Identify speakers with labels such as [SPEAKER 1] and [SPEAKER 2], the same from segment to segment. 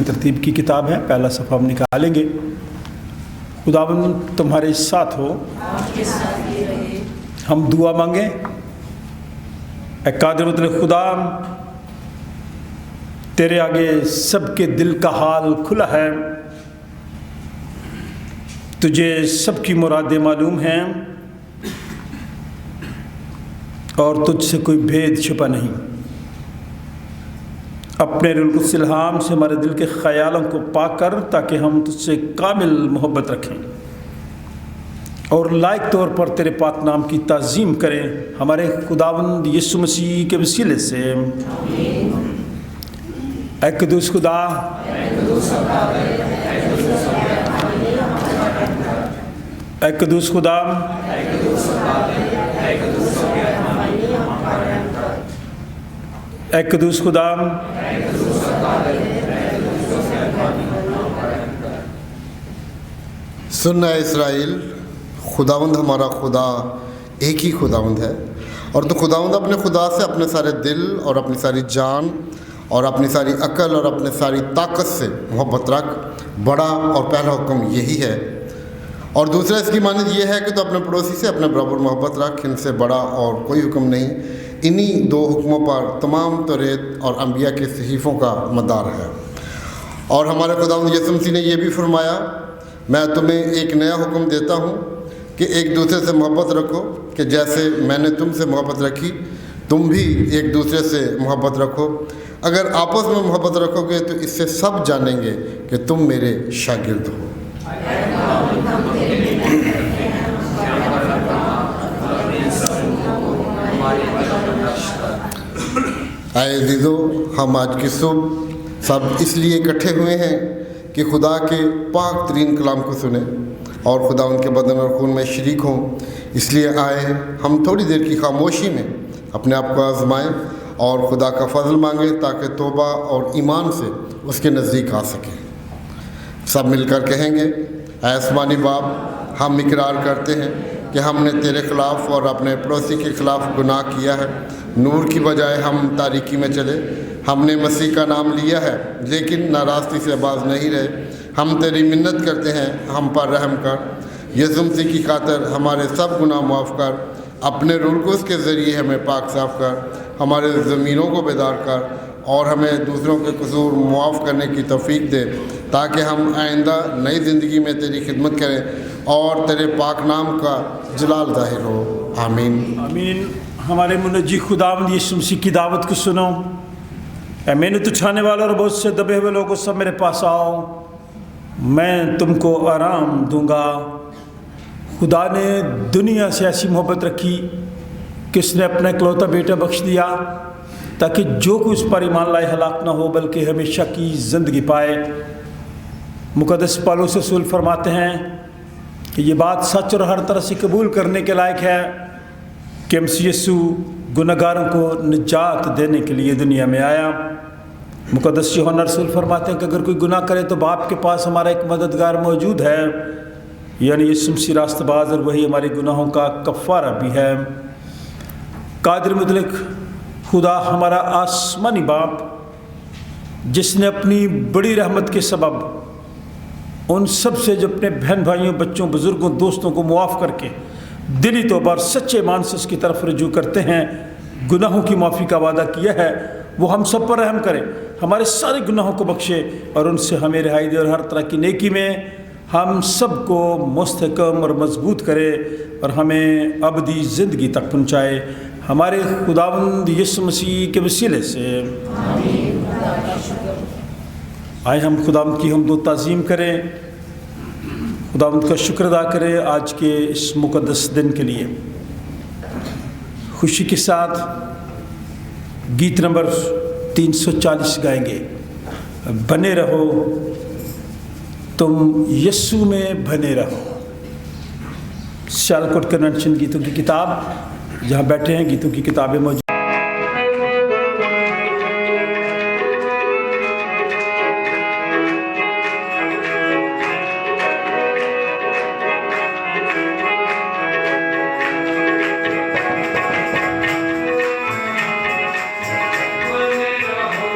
[SPEAKER 1] की तरतीब की किताब है। पहला सफ़ा हम निकालेंगे। खुदावंद तुम्हारे साथ हो, हम दुआ मांगें। ऐ कादिर मुतलक खुदा, तेरे आगे सबके दिल का हाल खुला है, तुझे सबकी मुरादें मालूम हैं और तुझसे कोई भेद छुपा नहीं। अपने रुल्कुस इल्हाम से हमारे दिल के ख़यालों को पाक कर, ताकि हम तुझसे कामिल मोहब्बत रखें और लायक तौर पर तेरे पाक नाम की ताज़ीम करें। हमारे खुदावंद यीशु मसीह के वसीले से। ऐ क़ुद्दूस खुदा, ऐ क़ुद्दूस खुदा, ऐ क़ुद्दूस खुदा,
[SPEAKER 2] सुन ऐ इस्राएल, खुदावंद हमारा खुदा एक ही खुदावंद है, और तो खुदावंद अपने खुदा से अपने सारे दिल और अपनी सारी जान और अपनी सारी अकल और अपने सारी ताकत से मोहब्बत रख। बड़ा और पहला हुक्म यही है, और दूसरा इसकी मानद ये है कि तो अपने पड़ोसी से अपने बराबर मोहब्बत रख। इनसे बड़ा और कोई हुक्म नहीं। इन्हीं दो हुक्मों पर तमाम तौरेत और अंबिया के सहीफ़ों का मदार है। और हमारे खुदावंद यीशु मसीह ने यह भी फरमाया, मैं तुम्हें एक नया हुक्म देता हूँ कि एक दूसरे से मोहब्बत रखो, कि जैसे मैंने तुमसे मोहब्बत रखी तुम भी एक दूसरे से मोहब्बत रखो। अगर आपस में मोहब्बत रखोगे तो इससे सब जानेंगे कि तुम मेरे शागिर्द हो। आए अज़ीज़ो, हम आज की सुबह सब इसलिए इकट्ठे हुए हैं कि खुदा के पाक तरीन कलाम को सुने और खुदा उनके बदन और खून में शरीक हों। इसलिए आए हम थोड़ी देर की खामोशी में अपने आप को आजमाएं और खुदा का फजल मांगें, ताकि तौबा और ईमान से उसके नज़दीक आ सकें। सब मिलकर कहेंगे, ऐ आसमानी बाप, हम इकरार करते हैं कि हमने तेरे ख़िलाफ़ और अपने पड़ोसी के ख़िलाफ़ गुनाह किया है। नूर की बजाय हम तारीकी में चले। हमने मसीह का नाम लिया है लेकिन नाराज़गी से बाज नहीं रहे। हम तेरी मिन्नत करते हैं, हम पर रहम कर। यीशु मसीह की खातिर हमारे सब गुनाह माफ़ कर। अपने रुल्कुस के ज़रिए हमें पाक साफ़ कर, हमारे ज़मीरों को बेदार कर और हमें दूसरों के कसूर मुआफ़ करने की तौफ़ीक दे, ताकि हम आइंदा नई ज़िंदगी में तेरी खिदमत करें और तेरे पाक नाम का जलाल ज़ाहिर हो। आमीन
[SPEAKER 1] आमीन। हमारे मुनज्जी खुदावंद यीशु मसीह की दावत को सुनो। ऐ मेहनत उठाने वालों और बहुत से दबे हुए लोगों, सब मेरे पास आओ, मैं तुमको आराम दूंगा। खुदा ने दुनिया से ऐसी मोहब्बत रखी कि उसने अपना इकलौता बेटा बख्श दिया, ताकि जो कोई उस पर ईमान लाए हलाक ना हो बल्कि हमेशा की ज़िंदगी पाए। मुक़द्दस पौलुस रसूल फरमाते हैं कि ये बात सच और हर तरह से कबूल करने के लायक है कि मसीह यीशु गुनहगारों को निजात देने के लिए दुनिया में आया। मुक़द्दस यूहन्ना रसूल फरमाते हैं कि अगर कोई गुनाह करे तो बाप के पास हमारा एक मददगार मौजूद है, यानी यीशु मसीह रास्तबाज़, और वही हमारे गुनाहों का कफ़ारा भी है। कादिर मुतलक खुदा हमारा आसमानी बाप, जिसने अपनी बड़ी रहमत के सबब उन सब से जो अपने बहन भाइयों, बच्चों, बुज़ुर्गों, दोस्तों को मुआफ़ करके दिली तौबा और सच्चे ईमान से उसकी तरफ रुजू करते हैं, गुनाहों की माफ़ी का वादा किया है, वो हम सब पर रहम करे, हमारे सारे गुनाहों को बख्शे और उनसे हमें रिहाई दे, और हर तरह की नेकी में हम सब को मुस्तहकम और मजबूत करे और हमें अबदी ज़िंदगी तक पहुँचाए। हमारे खुदावंद यीशु मसीह के वसीले से आए हम खुदावंद की हमदो ताज़ीम करें, खुदावंद का शुक्र अदा करें आज के इस मुक़द्दस दिन के लिए। खुशी के साथ गीत नंबर 340 गाएंगे, बने रहो तुम यीशु में बने रहो। सियालकोट कन्वेंशन गीतों की किताब, जहाँ बैठे हैं गीतों की किताबें मौजूद।
[SPEAKER 3] बने रहो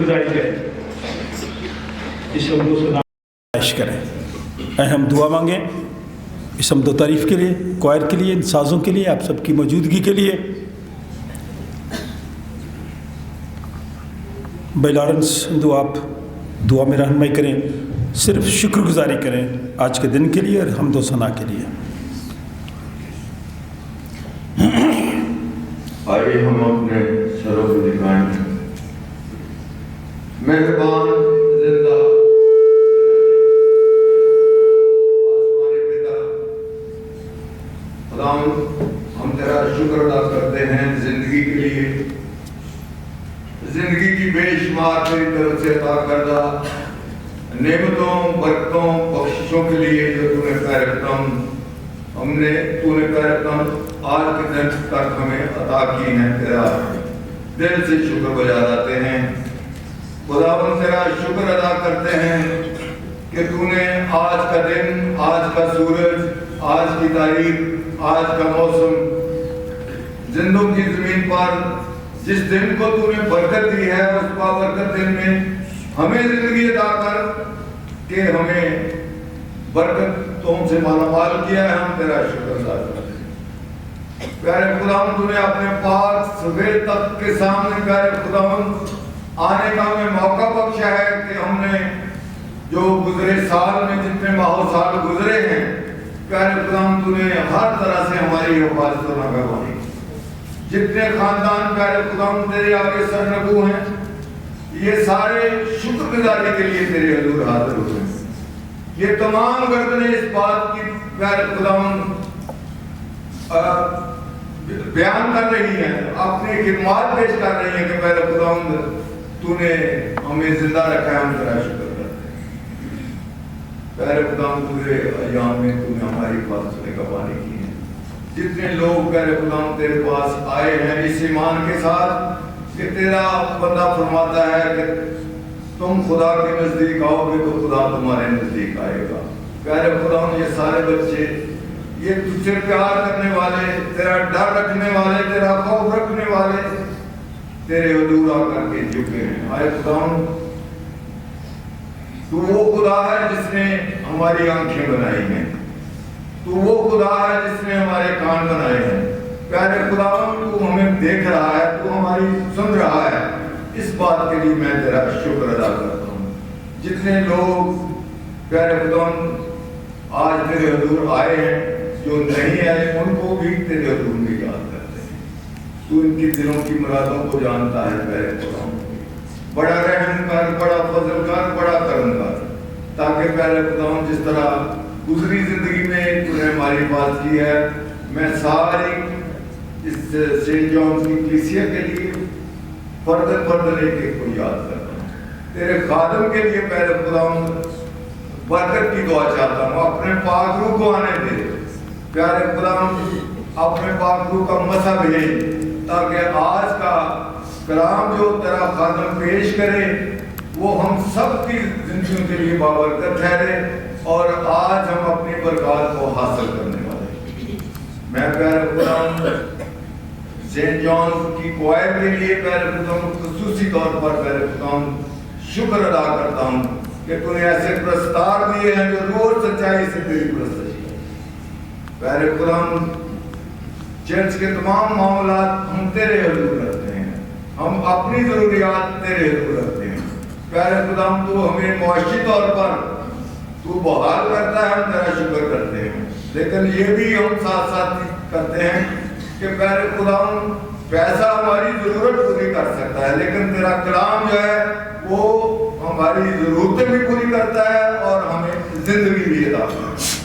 [SPEAKER 1] शुक्रगुजारी करें, इस हमदो सना करें। हम दुआ मांगें इस हमदो तारीफ़ के लिए, क्वायर के लिए, इन साज़ों के लिए, आप सबकी मौजूदगी के लिए। भाई लॉरेंस हिंदू, आप दुआ में रहनुमाई करें, सिर्फ शुक्रगुजारी करें आज के दिन के लिए और हमदो सना के लिए।
[SPEAKER 3] आइए हम अपने सरों को झुकाएं। मेहरबान जिंदा आसमानी पिता, खुदा हम तेरा शुक्र अदा करते हैं जिंदगी के लिए, जिंदगी की बेशुमार तेरी तरफ से अता करदा नेमतों, बरकतों, बख्शिशों के लिए जो तूने तूने पैरकम आज के दिन तक हमें अता की हैं। तेरा दिल से शुक्र गुजाराते हैं खुदावन, तेरा शुक्र अदा करते हैं कि तूने आज का दिन, आज का सूरज, आज की तारीख, आज का मौसम, जिंदों की जमीन पर जिस दिन को तूने बरकत दी है, उस बाबरकत दिन में हमें जिंदगी अदा कर के हमें बरकत तुमसे मालामाल किया है। हम तेरा शुक्र अदा करते हैं। प्यारे खुदावन, तूने अपने पाक सवेर तक के सामने प्यारे खुदावन आने का हमें मौका बख्शा है कि हमने जो गुजरे साल में जितने माहो साल गुजरे हैं, प्यारे खुदावन तूने हर तरह से हमारी हिफाजत और नगहबानी, जितने खानदान प्यारे खुदावन तेरे आगे सरनगू हैं, ये सारे शुक्रगुजारी के लिए तेरे हुजूर हाजिर हुए हैं। ये तमाम गर्दनें इस बात की प्यारे खुदावन बयान कर रही हैं, अपनी खिदमत पेश कर रही हैं कि प्यारे खुदावन तूने हमें जिंदा रखा है, हम तेरा शुक्र करते हैं। प्यारे खुदावन पूरे अय्याम में तूने हमारी हिफाजत नगहबानी की है। जितने लोग प्यारे खुदावन तेरे पास आए हैं इस ईमान के साथ कि तेरा बंदा फरमाता है कि तुम खुदा के नजदीक आओगे तो खुदा तुम्हारे नजदीक आएगा। प्यारे खुदावन ये सारे बच्चे ये तुझसे प्यार करने वाले, तेरा डर रखने वाले, तेरा खौफ रखने वाले तेरे हुजूर आकर के झुके हैं। आए खुदावन, तू वो खुदा है जिसने हमारी आंखें बनाई हैं, तू वो खुदा है जिसने हमारे कान बनाए हैं। प्यारे खुदावन तू हमें देख रहा है, तू हमारी सुन रहा है, इस बात के लिए मैं तेरा शुक्र अदा करता हूँ। जितने लोग प्यारे खुदावन आज तेरे हुजूर आए हैं, जो नहीं आए उनको भी तेरे हुजूर में याद करते हैं। तू इनकी दिलों की मुरादों को जानता है प्यारे खुदावन, बड़ा रहम कर, बड़ा फजल कर, बड़ा करम कर, ताकि प्यारे खुदावन जिस तरह गुजरी जिंदगी में तूने हमारी बात की है, मैं सारी इस सेंट जॉन्स की कलीसिया के लिए फर्दन एक को याद करता हूँ। तेरे खादम के लिए पहले खुदावन बरकत की दुआ चाहता हूँ, अपने पाक रूह को आने दे। प्यारे खुदावन अपने पाक रूह का मसा भेज, ताकि आज का कलाम जो तेरा खादम पेश करे वो हम सब की जिंदगी के लिए बाबरकत ठहरे और आज हम अपनी बरकत को हासिल करने वाले। मैं प्यारे खुदावन सेंट जॉन की क्वायर के लिए पहले खुदावन खुसूसी तौर पर पहले खुदावन शुक्र अदा करता हूँ कि तूने ऐसे प्रस्ताव दिए हैं जो रोज सच्चाई से तेरी प्रस्तुति। पहले खुदावन चर्च के तमाम मामला हम तेरे हुजूर रखते हैं, हम अपनी जरूरियात तेरे हुजूर रखते हैं। पहले खुदावन तू हमें मुआशी तौर पर तू बहाल करता है, हम तेरा शुक्र करते हैं। लेकिन ये भी हम साथ साथ करते हैं कि पहले खुदावन पैसा हमारी जरूरत पूरी कर सकता है, लेकिन तेरा कलाम जो है वो हमारी जरूरतें भी पूरी करता है और हमें जिंदगी भी अदा करता है।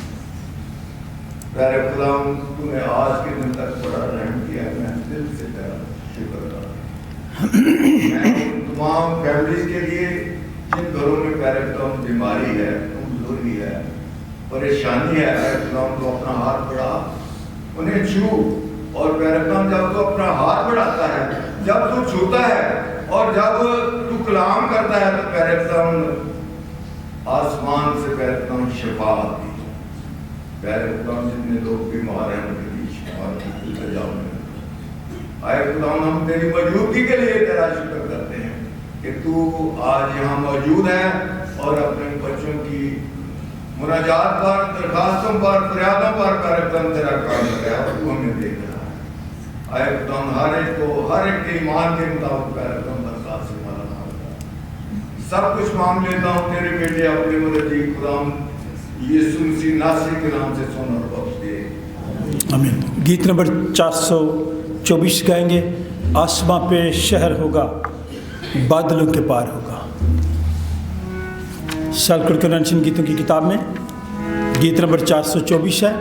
[SPEAKER 3] प्यारे खुदावन तूने आज के दिन तक बड़ा रहम किया, मैं दिल से तेरा शुक्र अदा करता हूं। मैं उन तमाम फैमिलीज के लिए जिन घरों में प्यारे खुदावन बीमारी है, कमजोरी है, परेशानी है, खुदावन तो अपना हाथ बढ़ा उन्हें छू। और प्यारे खुदावन जब तू अपना हाथ बढ़ाता है, जब तू छूता है और जब तू कलाम करता है तो प्यारे खुदावन आसमान से प्यारे खुदावन शिफा आती है। प्यारे खुदावन जितने लोग बीमार हैं उनके लिए शिफा आए खुदावन हम तेरी मौजूदगी के लिए तेरा शुक्र करते हैं कि कि तू आज यहाँ मौजूद है और अपने बच्चों की मुनाजात पर, दरखास्तों पर, फरियादों पर कार्यक्रम तेरा काम कर रहा है और तू हमें देख रहा है। आए खुदाम हर एक को, हर एक के ईमान के मुताबिक कार्यक्रम दरखास्त से माला माल कर। सब कुछ मांग लेता हूँ तेरे बेटे अपने मुर्जी खुदाम यीशु मसीह नासरी के नाम से सुन और बख्श दे।
[SPEAKER 1] आमीन। गीत नंबर 424 गाएंगे। आसमां पे शहर होगा, बादलों के पार होगा। सैक्रेड कन्वेंशन गीतों की किताब में गीत नंबर 424 है।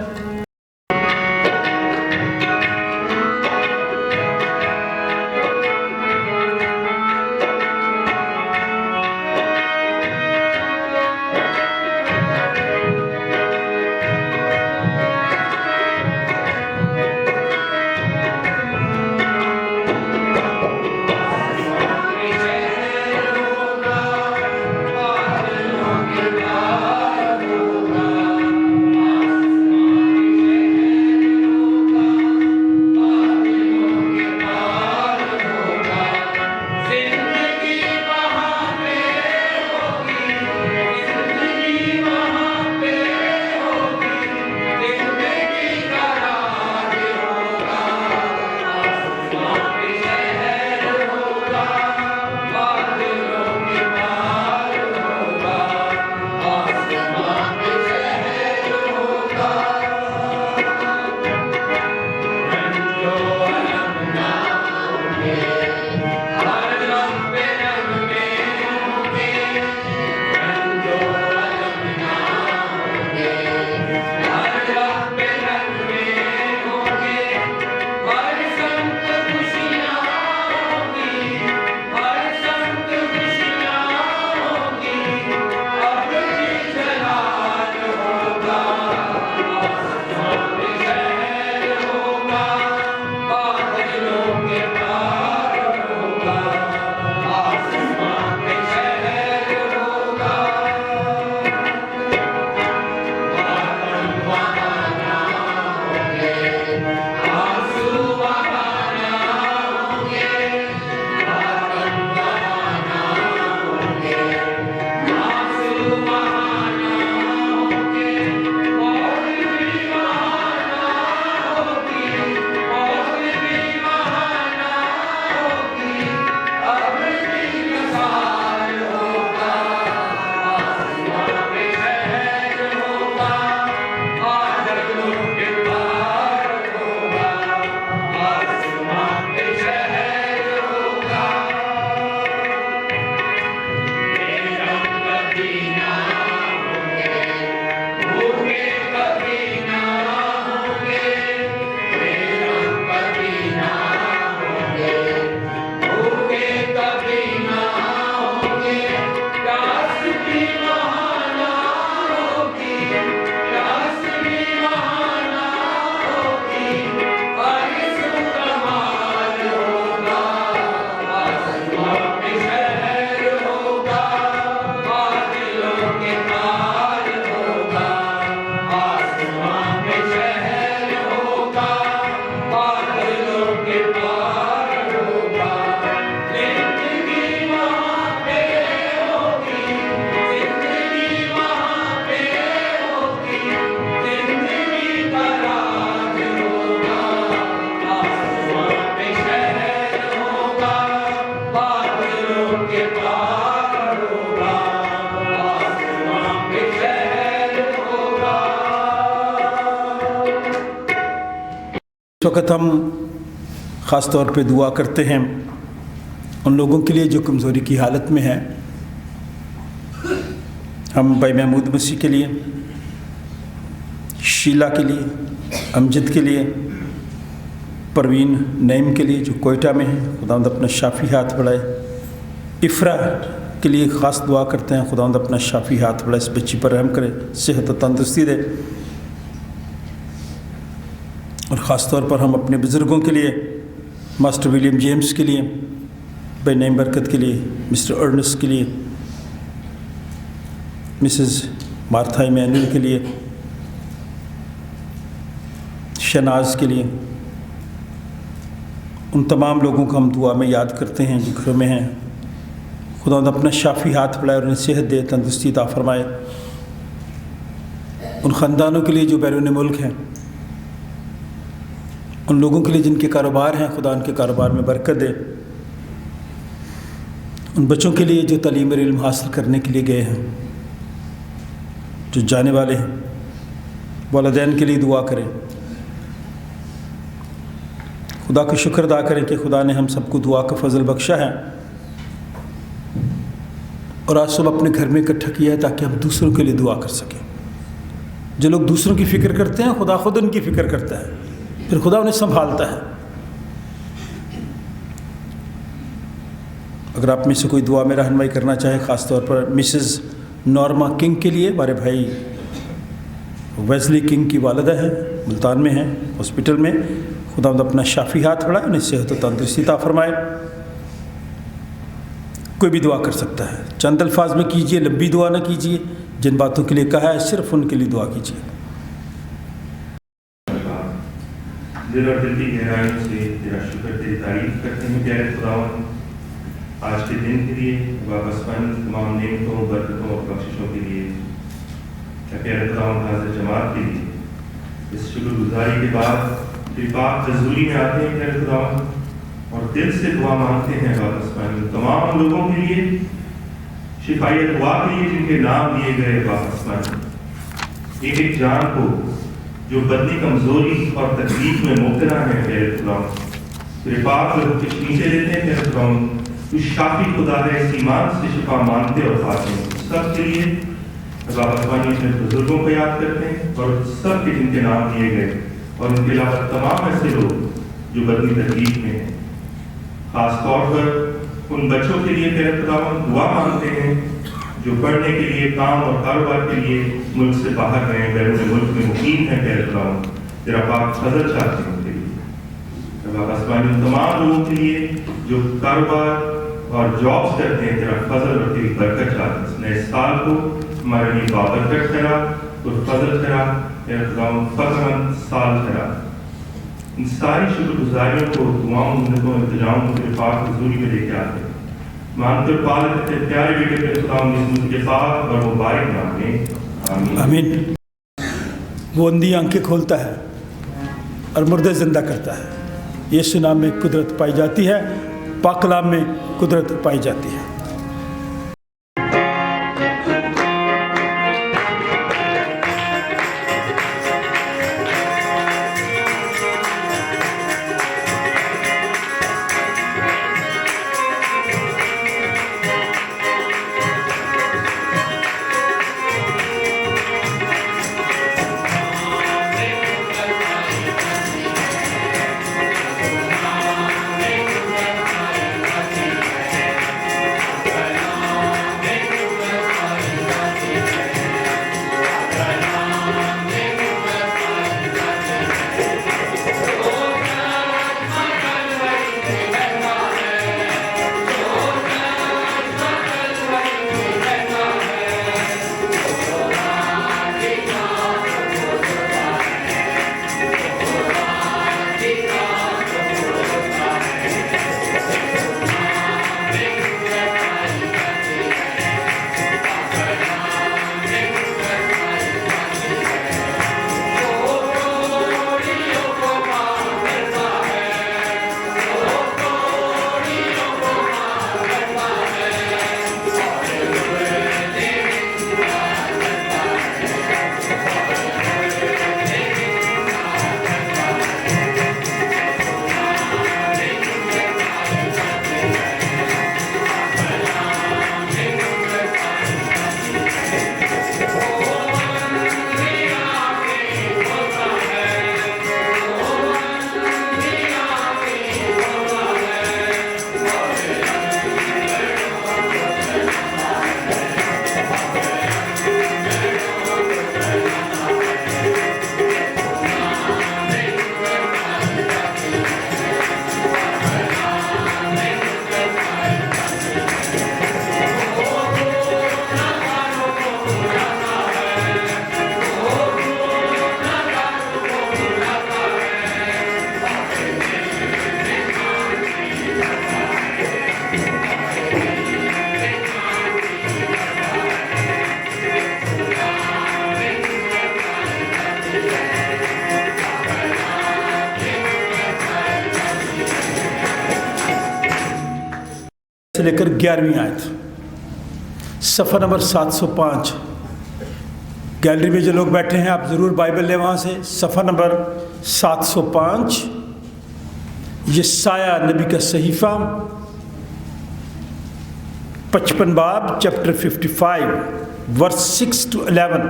[SPEAKER 1] वक्त हम ख़ास तौर पे दुआ करते हैं उन लोगों के लिए जो कमज़ोरी की हालत में हैं। हम भाई महमूद मसीह के लिए, शीला के लिए, अमजद के लिए, परवीन नईम के लिए जो कोयटा में है, खुदावंद अपना शाफ़ी हाथ बढ़ाए। इफ़रा के लिए ख़ास दुआ करते हैं, खुदावंद अपना शाफ़ी हाथ बढ़ाए, इस बच्ची पर रहम करे, सेहत और तंदुरुस्ती दे। और ख़ास तौर पर हम अपने बुज़ुर्गों के लिए, मास्टर विलियम जेम्स के लिए, भाई नईम बरकत के लिए, मिस्टर अर्नस के लिए, मिसेस मार्था इमैनुअल के लिए, शनाज के लिए, उन तमाम लोगों को हम दुआ में याद करते हैं जो घरों में हैं। खुदावंद अपना शाफी हाथ बढ़ाए और उन्हें सेहत दे, तंदुरुस्ती अता फरमाए। उन ख़ानदानों के लिए जो बैरून मुल्क हैं, उन लोगों के लिए जिनके कारोबार हैं, खुदा उनके कारोबार में बरकत दे। उन बच्चों के लिए जो तालीम और इल्म हासिल करने के लिए गए हैं, जो जाने वाले हैं, वालिदैन के लिए दुआ करें। खुदा का शुक्र अदा करें कि खुदा ने हम सबको दुआ का फ़ज़ल बख्शा है और आज सब अपने घर में इकट्ठा किया है ताकि हम दूसरों के लिए दुआ कर सकें। जो लोग दूसरों की फ़िक्र करते हैं, खुदा खुद उनकी फ़िक्र करता है, फिर खुदा उन्हें संभालता है। अगर आप में से कोई दुआ में रहनुमाई करना चाहे, ख़ास तौर पर मिसेस नॉर्मा किंग के लिए, हमारे भाई वेस्ली किंग की वालिदा है, मुल्तान में है, हॉस्पिटल में, खुदा अपना शाफी हाथ बढ़ाए, उन्हें सेहत और तंदुरुस्ती अता फरमाए। कोई भी दुआ कर सकता है, चंद अल्फाज में कीजिए, लंबी दुआ ना कीजिए। जिन बातों के लिए कहा है सिर्फ उनके लिए दुआ कीजिए।
[SPEAKER 4] दिल और दिल की गहराइयों से तेरा शुक्र, तेरी तारीफ करते हैं प्यारे खुदावंद, आज के दिन के लिए, वापस तमाम नेमतों, बरकतों और बख्शिशों के लिए। प्यारे खुदावंद, हाज़िर जमात के लिए इस शुक्रगुजारी के बाद तेरी पाक हज़ूरी में आते हैं प्यारे खुदावंद, और दिल से दुआ मांगते हैं वापस तमाम लोगों के लिए, शिफाई दुआ के लिए जिनके नाम दिए गए वापस एक एक जान को जो बदनी कमजोरी और तकलीफ में मुब्तला है प्यारे खुदावंद, तेरे पाक के नीचे लेते हैं प्यारे खुदावंद। तू शाफी खुदा है, इस ईमान से शिफा मांगते और पाते हैं सब के लिए। वापस अपने बुजुर्गों को याद करते हैं और सब के जिनके नाम दिए गए, और उनके अलावा तमाम ऐसे लोग जो बदनी तकलीफ में हैं, खास तौर पर उन बच्चों के लिए तेरे खुदावंद दुआ मांगते हैं जो पढ़ने के लिए, काम और कारोबार के लिए मुल्क से बाहर गए, बैरून मुल्क में मुकीम हैं तेरे खुदावंद, तेरा पाक फजल चाहते हैं उनके लिए। वापस उन तमाम लोगों के लिए जो कारोबार और जॉब्स करते हैं, तेरा फजल और तेरी बरकत चाहते हैं। नए साल को हमारे लिए बाबरकत करा और फजल करा, तेरा खुदावंद फजलमंद साल करा। इन सारी शुक्रगुजारियों को, दुआओं, मिन्नतों, इल्तिजाओं को तेरे पाक हुजूरी में लेके आते हैं, मानते और पाल करते प्यारे बेटे तेरे खुदावंद यीशु के पाक और मुबारक नाम में आमीन।
[SPEAKER 1] आमीन। वो अंधी आंखें खोलता है और मुर्दे जिंदा करता है। यीशु नाम में कुदरत पाई जाती है, पाक कलाम में कुदरत पाई जाती है। से लेकर 11वीं आयत, सफ़ा नंबर 705। गैलरी में जो लोग बैठे हैं आप ज़रूर बाइबल लें वहाँ से। सफ़ा नंबर 705, यशायाह नबी का सहीफ़ा, 55 बाब, चैप्टर 55, वर्स 6 to 11।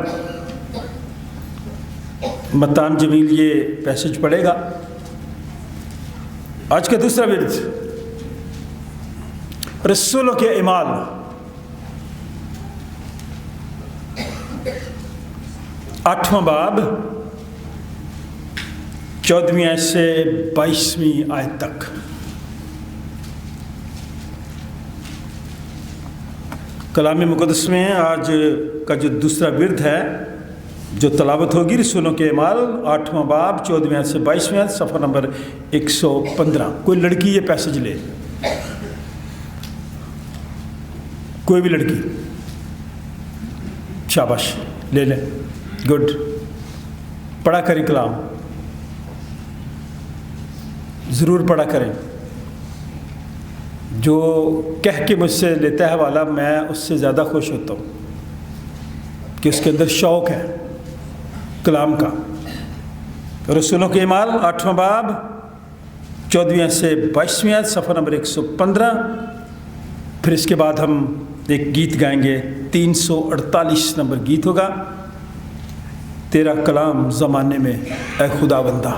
[SPEAKER 1] मतान जमील ये पैसेज पढ़ेगा। आज का दूसरा विरद, रसूलों के इमाल, 8वां बाब, 14वीं आयत से 22वीं आयत तक। कलाम मुक़द्दस में आज का जो दूसरा विरद है जो तलावत होगी, रसूलों के इमाल, 8वां बाब, 14वीं आयत से 22वीं आयत, सफ़ा नंबर 115। कोई लड़की ये पैसेज ले, कोई भी लड़की, शाबाश, ले लें, गुड। पढ़ा करें कलाम, ज़रूर पढ़ा करें। जो कह के मुझसे लेता है वाला, मैं उससे ज़्यादा खुश होता हूँ कि उसके अंदर शौक़ है कलाम का। रसूलों के इमाल, 8वां बाब, 14वीं से 22वीं आयत, सफ़ा नंबर 115। फिर इसके बाद हम एक गीत गाएंगे, 348 नंबर गीत होगा, तेरा कलाम ज़माने में ए खुदावंदा,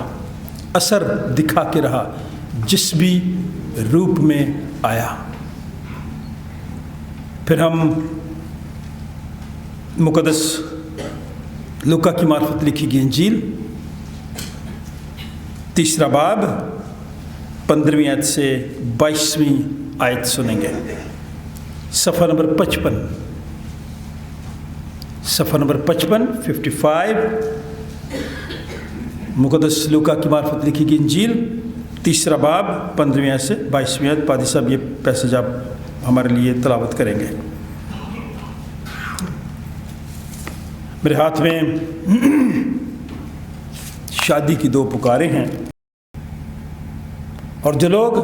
[SPEAKER 1] असर दिखा के रहा जिस भी रूप में आया। फिर हम मुक़द्दस लूका की मार्फत लिखी गई इंजील, 3रा बाब, 15वीं आयत से 22वीं आयत सुनेंगे। सफ़ा नंबर 55, सफ़ा नंबर 55 मुक़द्दस लूका की मार्फत लिखी गई इंजील, 3रा बाब, 15वीं आयत से 22वीं आयत। पादी साहब ये पैसेज आप हमारे लिए तलावत करेंगे। मेरे हाथ में शादी की 2 पुकारें हैं, और जो लोग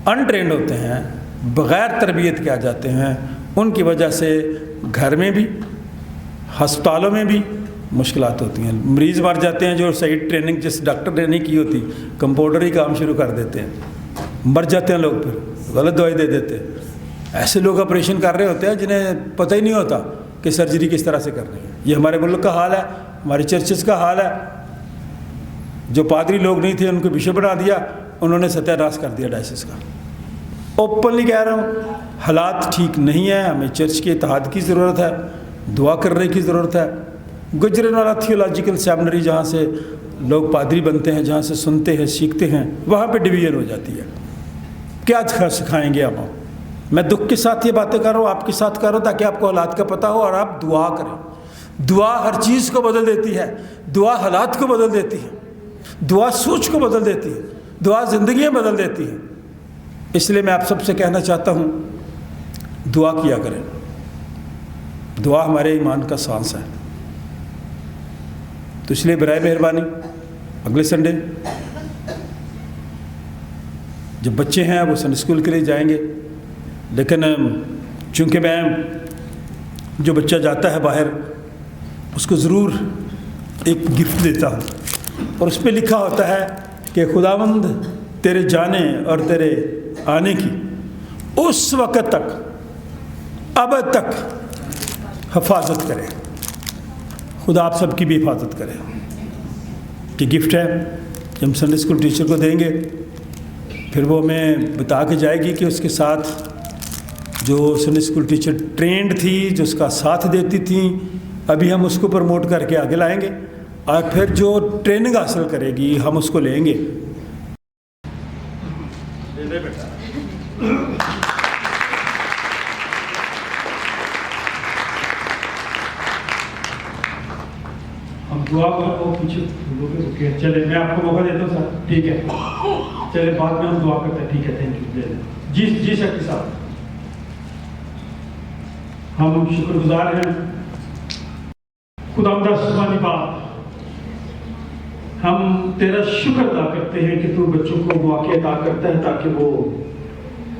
[SPEAKER 1] अनट्रेंड होते हैं, बग़ैर तरबियत के आ जाते हैं, उनकी वजह से घर में भी, हस्पतालों में भी मुश्किलात होती हैं। मरीज़ मर जाते हैं जो सही ट्रेनिंग जिस डॉक्टर ने नहीं की होती, कंपाउंडर ही काम शुरू कर देते हैं, मर जाते हैं लोग, फिर गलत दवाई दे देते हैं। ऐसे लोग ऑपरेशन कर रहे होते हैं जिन्हें पता ही नहीं होता कि सर्जरी किस तरह से करनी है। ये हमारे मुल्क का हाल है, हमारी चर्चेस का हाल है। जो पादरी लोग नहीं थे उनको बिशप बना दिया, उन्होंने सत्यानाश कर दिया डायसिस का। ओपनली कह रहा हूँ, हालात ठीक नहीं है। हमें चर्च के इत्तेहाद की ज़रूरत है, दुआ करने की ज़रूरत है। गुजरनवाला थियोलॉजिकल सेमिनरी, जहाँ से लोग पादरी बनते हैं, जहाँ से सुनते हैं, सीखते हैं, वहाँ पे डिवीजन हो जाती है। क्या सिखाएंगे हम? मैं दुख के साथ ये बातें कर रहा हूँ, आपके साथ कर रहा हूँ, ताकि आपको हालात का पता हो और आप दुआ करें। दुआ हर चीज़ को बदल देती है, दुआ हालात को बदल देती है, दुआ सोच को बदल देती है, दुआ ज़िंदगियाँ बदल देती है। इसलिए मैं आप सबसे कहना चाहता हूँ, दुआ किया करें। दुआ हमारे ईमान का सांस है। तो इसलिए बराए मेहरबानी अगले संडे जब बच्चे हैं वो संडे स्कूल के लिए जाएंगे, लेकिन चूँकि मैं जो बच्चा जाता है बाहर उसको ज़रूर एक गिफ्ट देता हूँ, और उस पर लिखा होता है कि खुदावंद तेरे जाने और तेरे आने की उस वक़्त तक, अब तक हिफाजत करे। खुदा आप सबकी भी हिफाजत करे। कि गिफ्ट है कि हम संडे स्कूल टीचर को देंगे, फिर वो हमें बता के जाएगी कि उसके साथ जो संडे स्कूल टीचर ट्रेंड थी, जो उसका साथ देती थी, अभी हम उसको प्रमोट करके आगे लाएंगे, और फिर जो ट्रेनिंग हासिल करेगी हम उसको लेंगे। हम दुआ कर वो पीछे ओके, चले मैं आपको मौका देता हूँ सर, ठीक है, चले बाद में हम दुआ करते हैं, ठीक है, थैंक यू। ले लें जी सर के साथ हम शुक्रगुजार हैं। खुदावंद आसमानी बाप, हम तेरा शुक्र अदा करते हैं कि तू बच्चों को मौके अदा करता है ताकि वो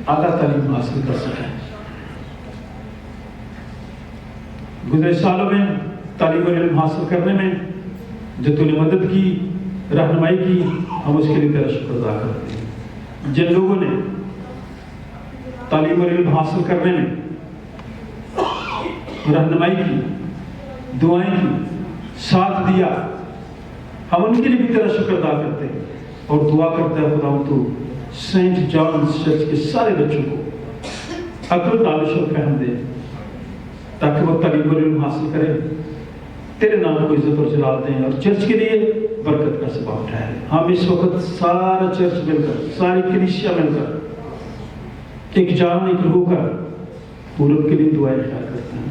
[SPEAKER 1] आला तालीम हासिल कर सकें। गुज़रे सालों में तालीम और इल्म हासिल करने में जो तूने मदद की, रहनुमाई की, हम उसके लिए तेरा शुक्र अदा करते हैं। जिन लोगों ने तालीम और इल्म हासिल करने में रहनुमाई की, दुआएं की, साथ दिया, हम उनके लिए भी तेरा शुक्र अदा करते हैं और दुआ करते हैं खुदा तू सेंट जॉन्स चर्च के सारे बच्चों को अक्ल दानिश और फहम दे ताकि वो तालीम और इल्म हासिल करें, तेरे नाम को इज्जत और जलाल दें और चर्च के लिए बरकत का सबब ठहरे। हम इस वक्त सारा चर्च मिलकर, सारी कलीसिया मिलकर एक जान एक होकर पूरब के लिए दुआएं ख्याल करते हैं।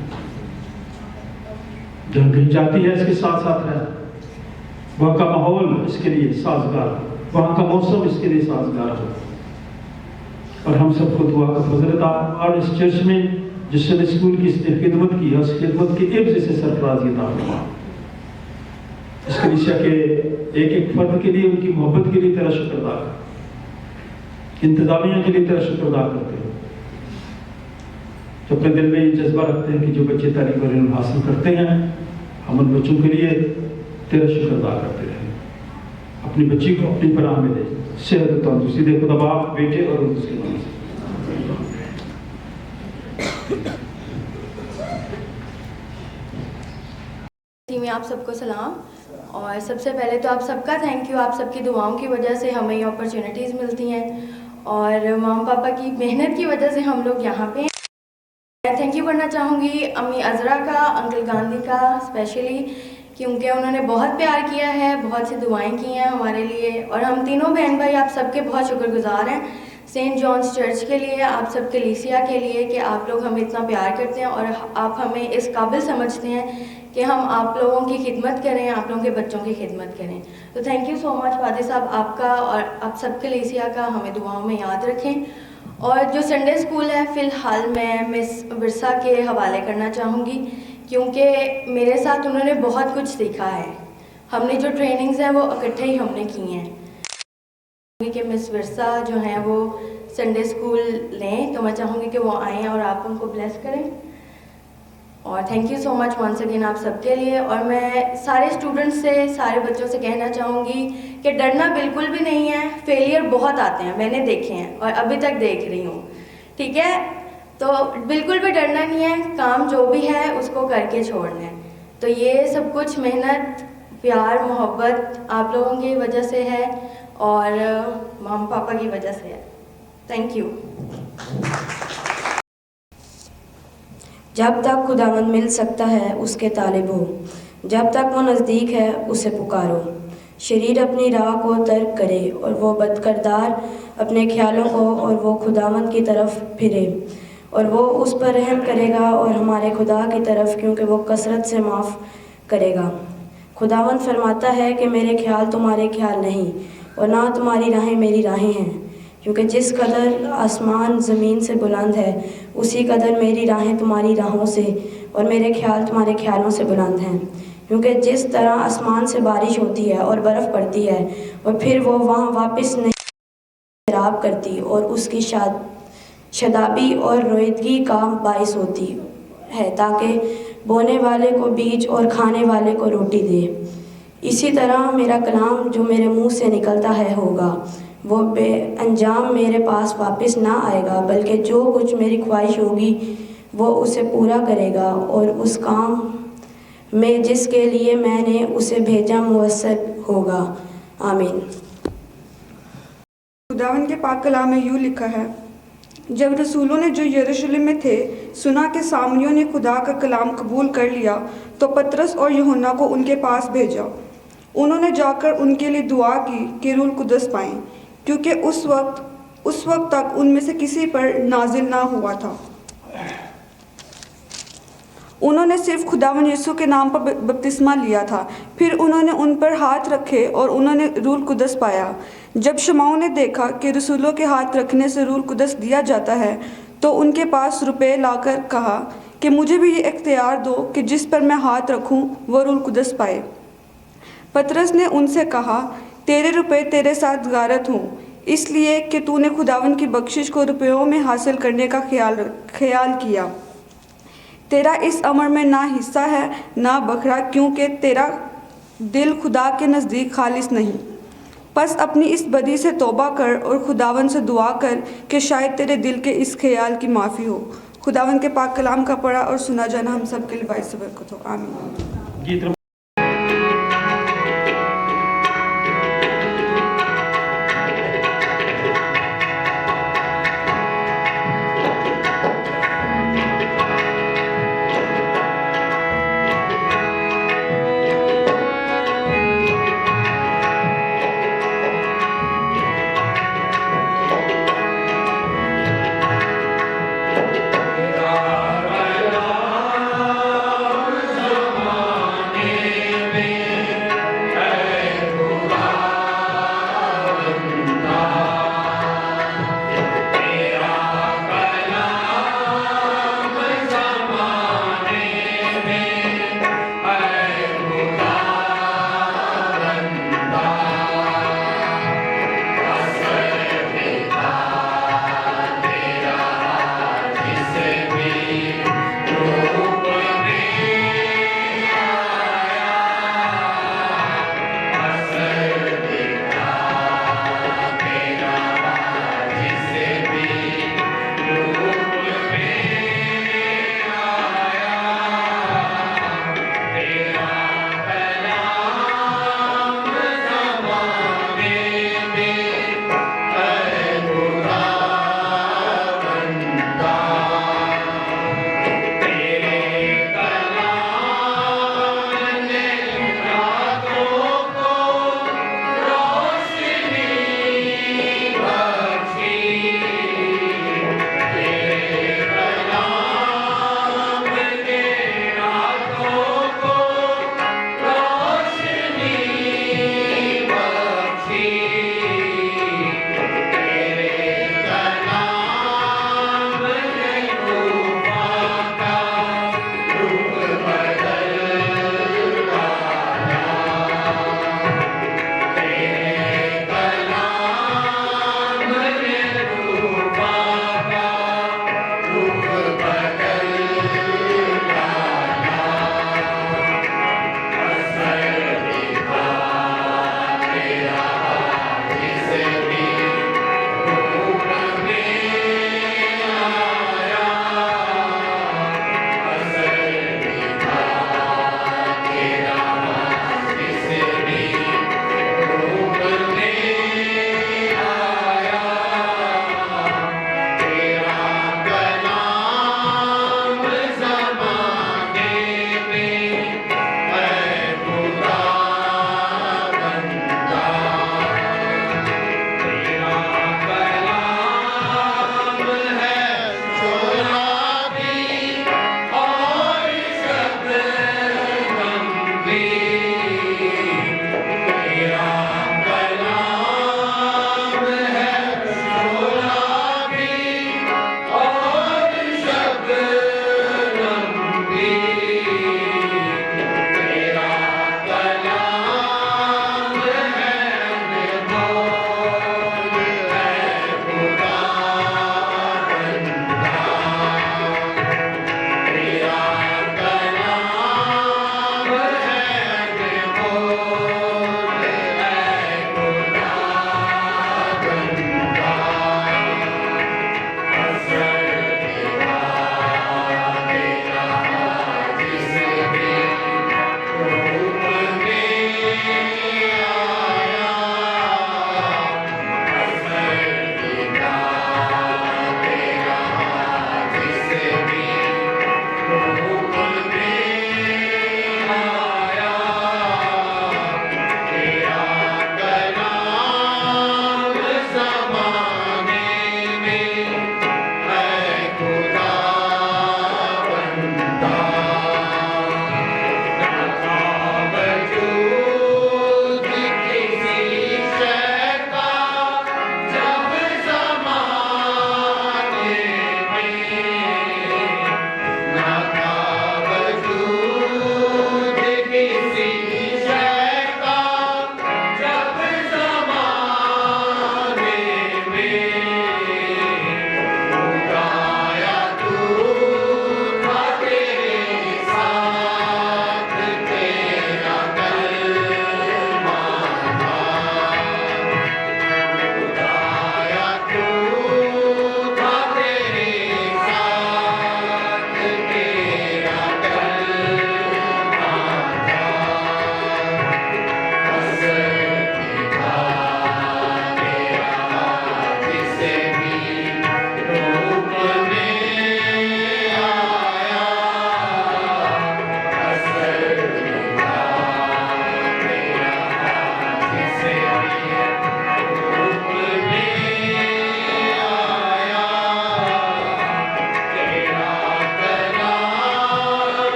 [SPEAKER 1] जब कहीं जाती है इसके साथ साथ है, वहाँ का माहौल इसके लिए साजगार, वहाँ का मौसम इसके लिए साजगार हो और हम सबको दुआ का फजल अता। और इस चर्च में जिस संडे स्कूल की इसने खिदमत की है, उस खिदमत के इब्ज़ से सरफराज़ी अता फरमा। इस कलीसिया के एक एक फर्द के लिए, उनकी मोहब्बत के लिए तेरा शुक्र अदा कर, इंतजामिया के लिए तेरा शुक्र अदा करते हैं जो अपने दिल में ये जज्बा रखते हैं कि जो बच्चे तालीम और इल्म हासिल करते हैं, हम उन बच्चों के लिए तेरा शुक्र अदा करते रहें। अपनी बच्ची को अपनी पनाह में दे, सेहत तंदुरुस्ती दे खुदा बाप, बेटे और उसके नाम से।
[SPEAKER 5] में आप सबको सलाम। और सबसे पहले तो आप सबका थैंक यू, आप सबकी दुआओं की वजह से हमें ये अपॉर्चुनिटीज़ मिलती हैं और मामा पापा की मेहनत की वजह से हम लोग यहाँ पे हैं। मैं थैंक यू करना चाहूँगी अम्मी अज़रा का, अंकल गांधी का स्पेशली, क्योंकि उन्होंने बहुत प्यार किया है, बहुत सी दुआएं की हैं हमारे लिए और हम तीनों बहन भाई आप सबके बहुत शुक्रगुजार हैं सेंट जॉन्स चर्च के लिए, आप सब कलीसिया के लिए कि आप लोग हमें इतना प्यार करते हैं और आप हमें इस काबिल समझते हैं कि हम आप लोगों की खिदमत करें, आप लोगों के बच्चों की खिदमत करें। तो thank you so much father साहब आपका और आप सब कलीसिया का, हमें दुआओं में याद रखें। और जो संडे स्कूल है फ़िलहाल मैं मिस विरसा के हवाले करना चाहूँगी क्योंकि मेरे साथ उन्होंने बहुत कुछ सीखा है। हमने जो ट्रेनिंग्स हैं वो इकट्ठे ही हमने की हैं कि मिस विरसा जो हैं वो संडे स्कूल लें, तो मैं चाहूँगी कि वो आएँ और आप उनको ब्लेस करें। और thank you so much once again आप सबके लिए। और मैं सारे स्टूडेंट्स से, सारे बच्चों से कहना चाहूँगी कि डरना बिल्कुल भी नहीं है। फेलियर बहुत आते हैं, मैंने देखे हैं और अभी तक देख रही हूँ, ठीक है? तो बिल्कुल भी डरना नहीं है, काम जो भी है उसको करके छोड़ना है। तो ये सब कुछ मेहनत, प्यार, मोहब्बत आप लोगों की वजह से है और मामा पापा की वजह से है। Thank you.
[SPEAKER 6] जब तक खुदावंद मिल सकता है उसके तालिब हो, जब तक वो नज़दीक है उसे पुकारो। शरीर अपनी राह को तर्क करे और वो बदकिरदार अपने ख्यालों को और वो खुदावंद की तरफ फिरे और वो उस पर रहम करेगा और हमारे खुदा की तरफ, क्योंकि वो कसरत से माफ़ करेगा। खुदावंद फरमाता है कि मेरे ख्याल तुम्हारे ख्याल नहीं और ना तुम्हारी राहें मेरी राहें हैं, क्योंकि जिस कदर आसमान ज़मीन से बुलंद है उसी कदर मेरी राहें तुम्हारी राहों से और मेरे ख्याल तुम्हारे ख्यालों से बुलंद हैं। क्योंकि जिस तरह आसमान से बारिश होती है और बर्फ़ पड़ती है और फिर वो वहाँ वापस नहीं खराब करती और उसकी शदाबी और रोईदगी का बाइस होती है, ताकि बोने वाले को बीज और खाने वाले को रोटी दे, इसी तरह मेरा कलाम जो मेरे मुँह से निकलता है होगा, वो बेअंजाम मेरे पास वापस ना आएगा, बल्कि जो कुछ मेरी ख्वाहिश होगी वो उसे पूरा करेगा और उस काम में जिसके लिए मैंने उसे भेजा मुयस्सर होगा। आमीन।
[SPEAKER 7] खुदावंद के पाक कलाम में यूँ लिखा है, जब रसूलों ने जो यरूशलेम में थे सुना कि सामरियों ने खुदा का कलाम कबूल कर लिया, तो पतरस और यूहन्ना को उनके पास भेजा। उन्होंने जाकर उनके लिए दुआ की कि रूह कुदस पाएं, क्योंकि उस वक्त तक उनमें से किसी पर नाजिल ना हुआ था। उन्होंने सिर्फ खुदावंद यीशु के नाम पर बपतिस्मा लिया था। फिर उन्होंने उन पर हाथ रखे और उन्होंने रूह कुदस पाया। जब शमाओं ने देखा कि रसूलों के हाथ रखने से रूह कुदस दिया जाता है, तो उनके पास रुपए लाकर कहा कि मुझे भी ये इख्तियार दो कि जिस पर मैं हाथ रखूं वो रूह कुदस पाए। पतरस ने उनसे कहा, तेरे रुपए तेरे साथ गारत हों, اس لیے کہ تو نے خداوند کی بخشش کو روپیوں میں حاصل کرنے کا خیال کیا۔ تیرا اس امر میں نہ حصہ ہے نہ بکھرا، کیونکہ تیرا دل خدا کے نزدیک خالص نہیں۔ پس اپنی اس بدی سے توبہ کر اور خداوند سے دعا کر کہ شاید تیرے دل کے اس خیال کی معافی ہو۔ خداوند کے پاک کلام کا پڑھا اور سنا جانا ہم سب کے لیے باعث برکت ہو، آمین۔
[SPEAKER 8] Amen.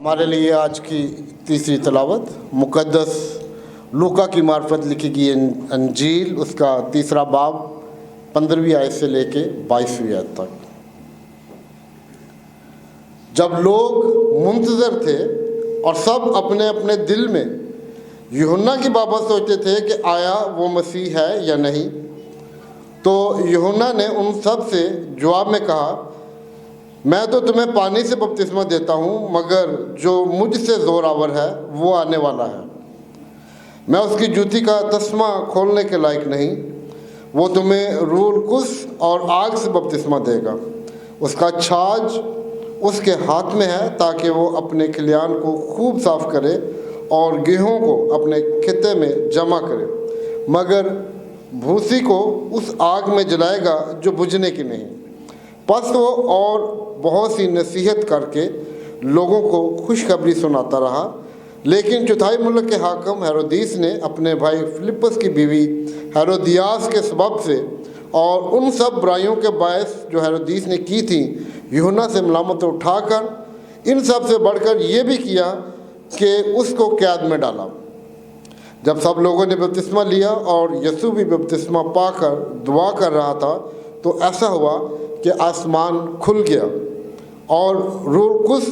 [SPEAKER 2] हमारे लिए आज की तीसरी तलावत मुक़द्दस लूका की मार्फत लिखी गई अंजील उसका तीसरा बाब 15वीं आयत से लेके 22वीं आयत तक। जब लोग मुंतज़र थे और सब अपने अपने दिल में यूहन्ना की बाबत सोचते थे कि आया वो मसीह है या नहीं, तो यूहन्ना ने उन सब से जवाब में कहा, मैं तो तुम्हें पानी से बपतिस्मा देता हूँ, मगर जो मुझसे ज़ोरावर है वो आने वाला है, मैं उसकी जूती का तस्मा खोलने के लायक नहीं। वो तुम्हें रूह कुस और आग से बपतिस्मा देगा, उसका छाछ उसके हाथ में है ताकि वो अपने खलियान को खूब साफ करे और गेहूं को अपने खेते में जमा करे, मगर भूसी को उस आग में जलाएगा जो बुझने की नहीं। बस वो और बहुत सी नसीहत करके लोगों को खुशखबरी सुनाता रहा, लेकिन चौथाई मुल्क के हाकम हेरोदीस ने अपने भाई फिलिप्पस की बीवी हेरोदियास के सबब से और उन सब बुराइयों के बायस जो हेरोदीस ने की थी यूहन्ना से मलामत उठाकर इन सब से बढ़कर ये भी किया कि उसको कैद में डाला। जब सब लोगों ने बपतिस्मा लिया और यसू भी बपतिस्मा पाकर दुआ कर रहा था, तो ऐसा हुआ कि आसमान खुल गया और रूह कुस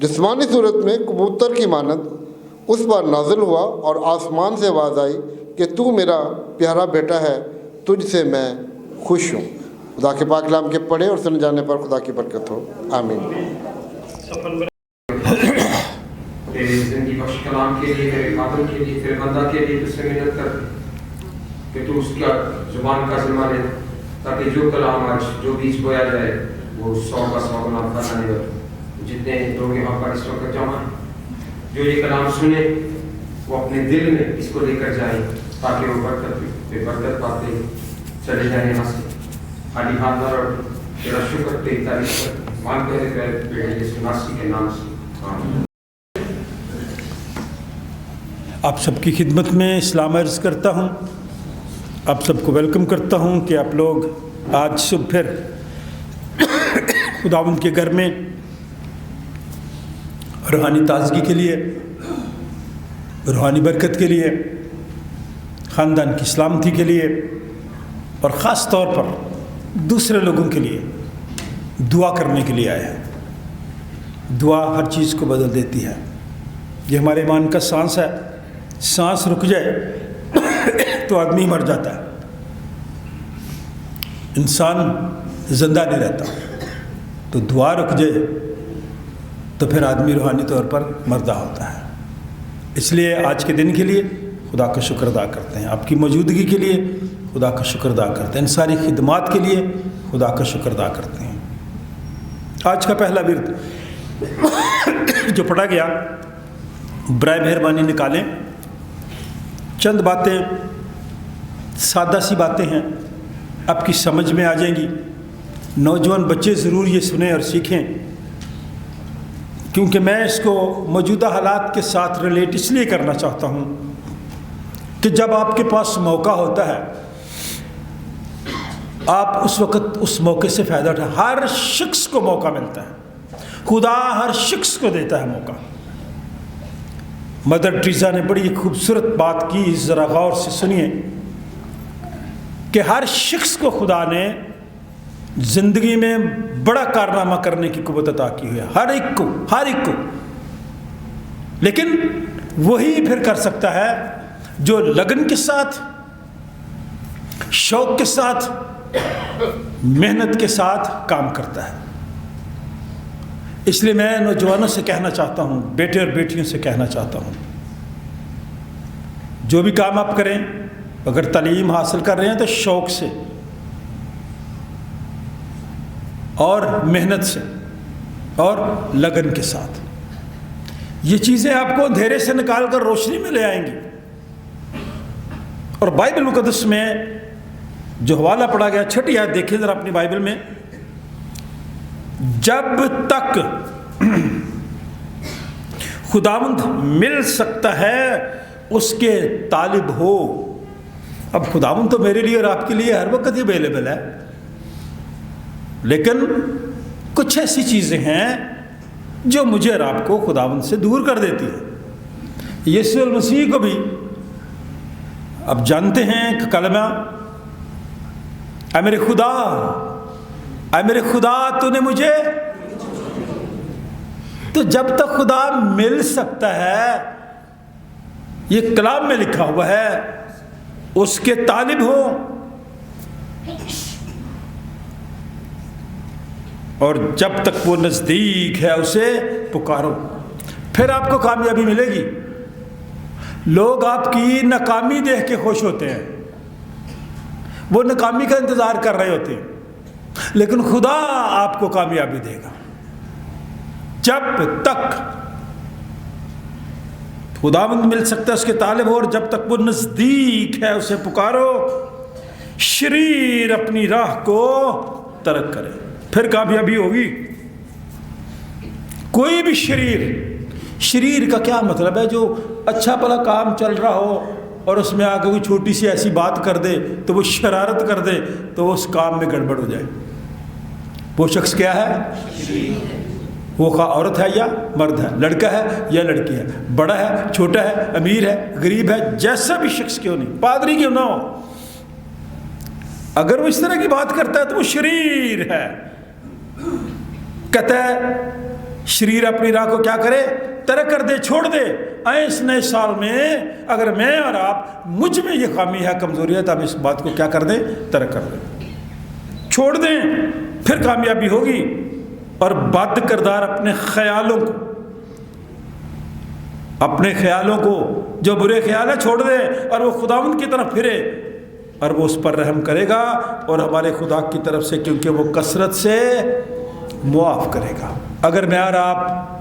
[SPEAKER 2] जिस्मानी सूरत में कबूतर की मानद उस पर नाजिल हुआ और आसमान से आवाज़ आई कि तू मेरा प्यारा बेटा है, तुझसे मैं खुश हूँ। खुदा के पाक कलाम के पढ़े और सुन जाने पर खुदा की बरकत हो, आमीन।
[SPEAKER 8] तेरी जिंदगी बख्श कलाम के लिए, तेरे खातन के लिए, तेरे बंदा के लिए तुझसे मिन्नत कर कि तू उसका जुबान का जिम्मा ले, ताकि जो कलाम आज जो बीज बोया जाए वो 100 का 100 गुना फल दे। जितने लोग यहाँ पर इस वक्त जमा हैं, जो ये कलाम सुने वो अपने दिल में इसको लेकर जाएं, ताकि वो बरकत पाते चले जाए यहाँ से। खाली हाथ न रख, तेरा शुक्र तेरी तारीफ कर, मांगते हैं तेरे बेटे यीशु मसीह के नाम से, आमीन।
[SPEAKER 1] आप सबकी खिदमत में इस्लाम अर्ज़ करता हूँ, आप सबको वेलकम करता हूँ कि आप लोग आज सुबह फिर खुदावंद के घर में रूहानी ताजगी के लिए, रूहानी बरकत के लिए, ख़ानदान की सलामती के लिए और ख़ास तौर पर दूसरे लोगों के लिए दुआ करने के लिए आए हैं। दुआ हर चीज़ को बदल देती है। ये हमारे ईमान का सांस है, सांस रुक जाए तो आदमी मर जाता है, इंसान ज़िंदा नहीं रहता। तो दुआ रुक जाए तो फिर आदमी रूहानी तौर पर मर्दा होता है। इसलिए आज के दिन के लिए खुदा का शुक्र अदा करते हैं, आपकी मौजूदगी के लिए खुदा का शुक्र अदा करते हैं, इन सारी खिदमात के लिए खुदा का शुक्र अदा करते हैं। आज का पहला विर्द जो पढ़ा गया, बराए मेहरबानी निकालें। चंद बातें, सादा सी बातें हैं, आपकी समझ में आ जाएंगी। नौजवान बच्चे ज़रूर ये सुने और सीखें, क्योंकि मैं इसको मौजूदा हालात के साथ रिलेट इसलिए करना चाहता हूँ कि जब आपके पास मौका होता है आप उस वक़्त उस मौके से फ़ायदा उठाएं। हर शख्स को मौका मिलता है, खुदा हर शख्स को देता है मौका। मदर टेरेसा ने बड़ी खूबसूरत बात की, ज़रा गौर से सुनिए कि हर शख्स को खुदा ने ज़िंदगी में बड़ा कारनामा करने की कुव्वत अता की है, हर एक को। लेकिन वही फिर कर सकता है जो लगन के साथ, शौक़ के साथ, मेहनत के साथ काम करता है। इसलिए मैं नौजवानों से कहना चाहता हूँ, बेटे और बेटियों से कहना चाहता हूँ, जो भी काम आप करें, अगर तालीम हासिल कर रहे हैं तो शौक़ से और मेहनत से और लगन के साथ। ये चीज़ें आपको अंधेरे से निकाल कर रोशनी में ले आएंगी। और बाइबल मुक़द्दस में जो हवाला पढ़ा गया, छठी आयत देखिए ज़रा अपनी बाइबल में, जब तक खुदावंद मिल सकता है उसके तालिब हो। अब खुदावंद तो मेरे लिए और आपके लिए हर वक्त ही अवेलेबल है, लेकिन कुछ ऐसी चीज़ें हैं जो मुझे और आपको खुदावंद से दूर कर देती है। यीशु मसीह को भी अब जानते हैं कि कलमा, ऐ मेरे खुदा तूने मुझे, तो जब तक खुदा मिल सकता है, ये कलाम में लिखा हुआ है, उसके तालिब हो और जब तक वो नज़दीक है उसे पुकारो, फिर आपको कामयाबी मिलेगी। लोग आपकी नाकामी देख के खुश होते हैं, वो नाकामी का इंतज़ार कर रहे होते हैं, लेकिन खुदा आपको कामयाबी देगा। जब तक खुदावंद मिल सकता है उसके तालिब हो, और जब तक वो नज़दीक है उसे पुकारो। शरीर अपनी राह को तर्क करे, फिर कामयाबी होगी। कोई भी शरीर का क्या मतलब है? जो अच्छा भला काम चल रहा हो और उसमें आकर कोई छोटी सी ऐसी बात कर दे, तो वो शरारत कर दे, तो उस काम में गड़बड़ हो जाए। वो शख्स क्या है? वो औरत है या मर्द है, लड़का है या लड़की है, बड़ा है, छोटा है, अमीर है, गरीब है, जैसा भी शख्स क्यों नहीं, पादरी क्यों ना हो, अगर वो इस तरह की बात करता है तो वो शरीर है। कहता है शरीर अपनी राह को क्या करे? तरक कर दे, छोड़ दे। आए इस नए साल में अगर मैं और आप, मुझ में ये खामी है, कमजोरी है, तो हम इस बात को क्या कर दें? तरक कर दें, छोड़ दें, फिर कामयाबी होगी। और बद किरदार अपने ख्यालों को जो बुरे ख्याल है छोड़ दे, और वो खुदावंद की तरफ फिरे, और वो उस पर रहम करेगा, और हमारे खुदा की तरफ से, क्योंकि वो कसरत से मुआफ़ करेगा। अगर मैं और आप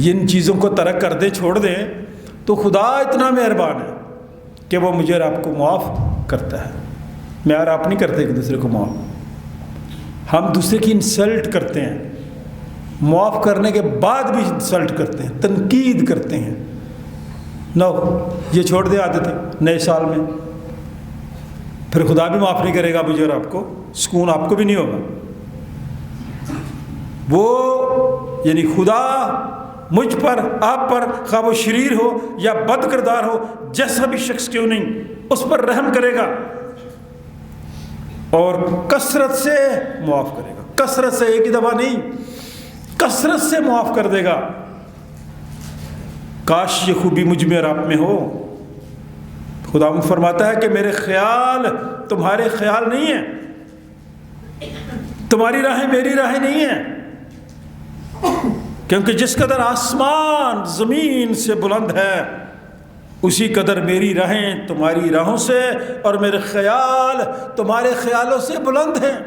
[SPEAKER 1] इन चीज़ों को तरक कर दे, छोड़ दें, तो खुदा इतना मेहरबान है कि वो मुझे और आपको मुआफ़ करता है। मैं और आप नहीं करते एक दूसरे को मुआफ़, हम दूसरे की इंसल्ट करते हैं, मुआफ़ करने के बाद भी इंसल्ट करते हैं, तनकीद करते हैं। नो, ये छोड़ दे आदतें नए साल में, फिर खुदा भी माफ़ नहीं करेगा मुझे और आपको, सुकून आपको भी नहीं होगा। वो यानी खुदा मुझ पर, आप पर, खा वो शरीर हो या बद किरदार हो, जैसा भी शख्स क्यों नहीं, उस पर रहम करेगा और कसरत से मुआफ़ करेगा। कसरत से, एक ही दफ़ा नहीं, कसरत से मुआफ़ कर देगा। काश ये खूबी मुझ में और आप में हो। खुदावंद फरमाता है कि मेरे ख्याल तुम्हारे ख्याल नहीं है, तुम्हारी राहें मेरी राहें नहीं है, क्योंकि जिस कदर आसमान ज़मीन से बुलंद है, उसी कदर मेरी राहें तुम्हारी राहों से और मेरे ख्याल तुम्हारे ख्यालों से बुलंद हैं।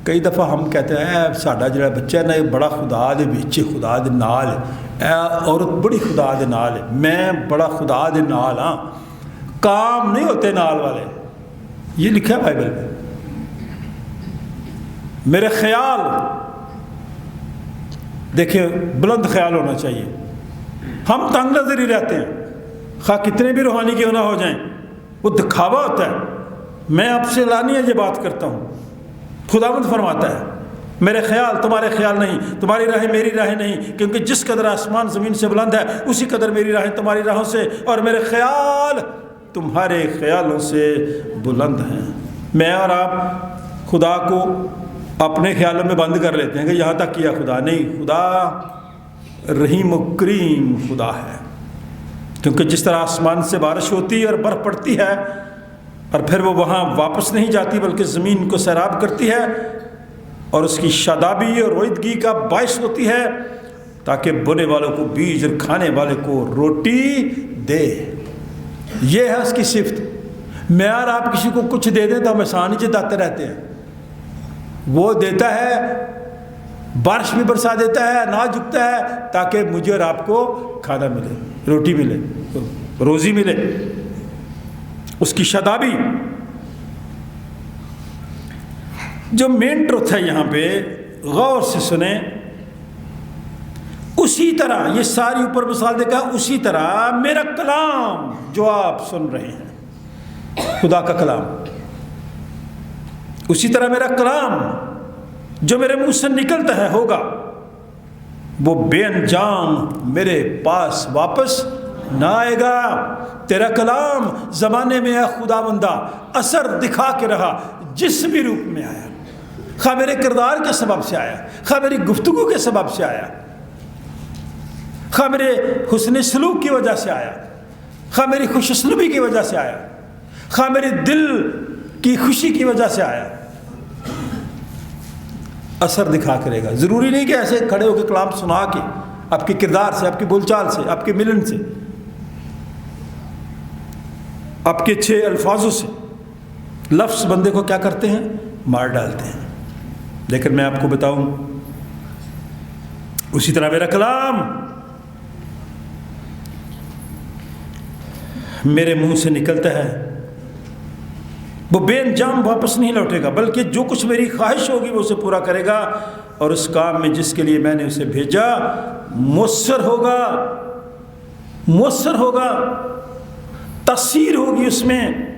[SPEAKER 1] कई दफ़ा हम कहते हैं साडा जिहड़ा बच्चा है ना, ये बड़ा खुदा दे विच, खुदा दे नाल है, औरत बड़ी खुदा दे नाल है, मैं बड़ा खुदा दे नाल हाँ। काम नहीं होते नाल वाले, ये लिखा है बाइबल में। मेरे ख्याल, देखिए बुलंद ख्याल होना चाहिए। हम तंग नज़री रहते हैं, खा कितने भी रूहानी क्यों ना हो जाएं, वो दिखावा होता है। मैं आपसे लानिया ये बात करता हूँ, खुदावंद फरमाता है मेरे ख्याल तुम्हारे ख्याल नहीं, तुम्हारी राहें मेरी राहें नहीं, क्योंकि जिस कदर आसमान ज़मीन से बुलंद है, उसी कदर मेरी राहें तुम्हारी राहों से और मेरे ख्याल तुम्हारे ख्यालों से बुलंद हैं। मैं और आप खुदा को अपने ख्यालों में बंद कर लेते हैं कि यहाँ तक किया खुदा नहीं। खुदा रहीम व करीम खुदा है, क्योंकि जिस तरह आसमान से बारिश होती है और बर्फ़ पड़ती है और फिर वो वहाँ वापस नहीं जाती बल्कि ज़मीन को सैराब करती है और उसकी शादाबी और रोईदगी का बायस होती है, ताकि बोने वालों को बीज और खाने वाले को रोटी दे। ये है उसकी सिफ्त। मैं और आप किसी को कुछ दे दें तो हम एहसान ही जताते रहते हैं। वो देता है, बारिश भी बरसा देता है, अनाज उगता है, ताकि मुझे और आपको खाना मिले, रोटी मिले, रोज़ी मिले। उसकी शादाबी जो मेन ट्रुथ है यहाँ पे, गौर से सुने। उसी तरह ये सारी ऊपर मिसाल देखा, उसी तरह मेरा कलाम जो आप सुन रहे हैं, खुदा का कलाम, उसी तरह मेरा कलाम जो मेरे मुंह से निकलता है होगा। वो बेअंजाम मेरे पास वापस ना आएगा। तेरा कलाम ज़माने में या खुदावंदा असर दिखा के रहा जिस भी रूप में आया, खा मेरे किरदार के सबब से आया, खा मेरी गुफ्तगू के सबब से आया, खा मेरे हुस्न सलूक की वजह से आया, खा मेरी खुशसलूबी की वजह से आया, खा मेरे दिल की खुशी की वजह से आया, असर दिखा करेगा। ज़रूरी नहीं कि ऐसे खड़े होकर कलाम सुना के, आपके किरदार से, आपकी बोलचाल से, आपके मिलन से, आपके अच्छे अल्फाजों से लफ्ज़ बंदे को क्या करते हैं, मार डालते हैं। लेकिन मैं आपको बताऊं, उसी तरह मेरा कलाम मेरे मुंह से निकलता है, वो बेअंजाम वापस नहीं लौटेगा, बल्कि जो कुछ मेरी ख्वाहिश होगी वो उसे पूरा करेगा, और उस काम में जिसके लिए मैंने उसे भेजा मुयस्सर होगा, मुयस्सर होगा, तासीर होगी उसमें।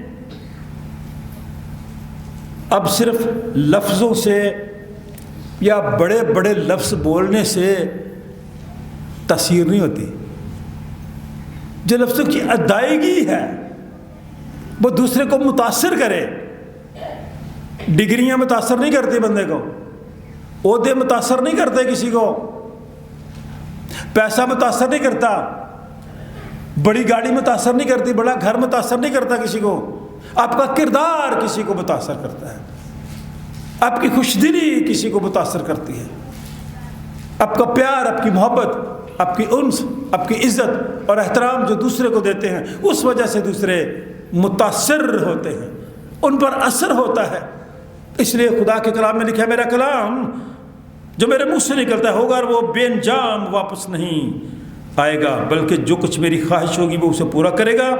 [SPEAKER 1] अब सिर्फ लफ्ज़ों से या बड़े बड़े लफ्ज़ बोलने से तासीर नहीं होती। जो लफ्ज़ों की अदायगी है वो दूसरे को मुतासर करे। डिग्रियां मुतासर नहीं करती बंदे को, ओहदे मुतासर नहीं करते किसी को, पैसा मुतासर नहीं करता, बड़ी गाड़ी मुतासर नहीं करती, बड़ा घर मुतासर नहीं करता किसी को। आपका किरदार किसी को मुतासर करता है, आपकी खुशदिली किसी को मुतासर करती है, आपका प्यार, आपकी मोहब्बत, आपकी उन्स, आपकी इज्जत और एहतराम जो दूसरे को देते हैं, उस वजह से दूसरे मुतासर होते हैं, उन पर असर होता है। इसलिए खुदा के कलाम में लिखा है, मेरा कलाम जो मेरे मुंह से निकलता होगा और वो बेअंजाम वापस नहीं आएगा, बल्कि जो कुछ मेरी ख्वाहिश होगी वो उसे पूरा करेगा,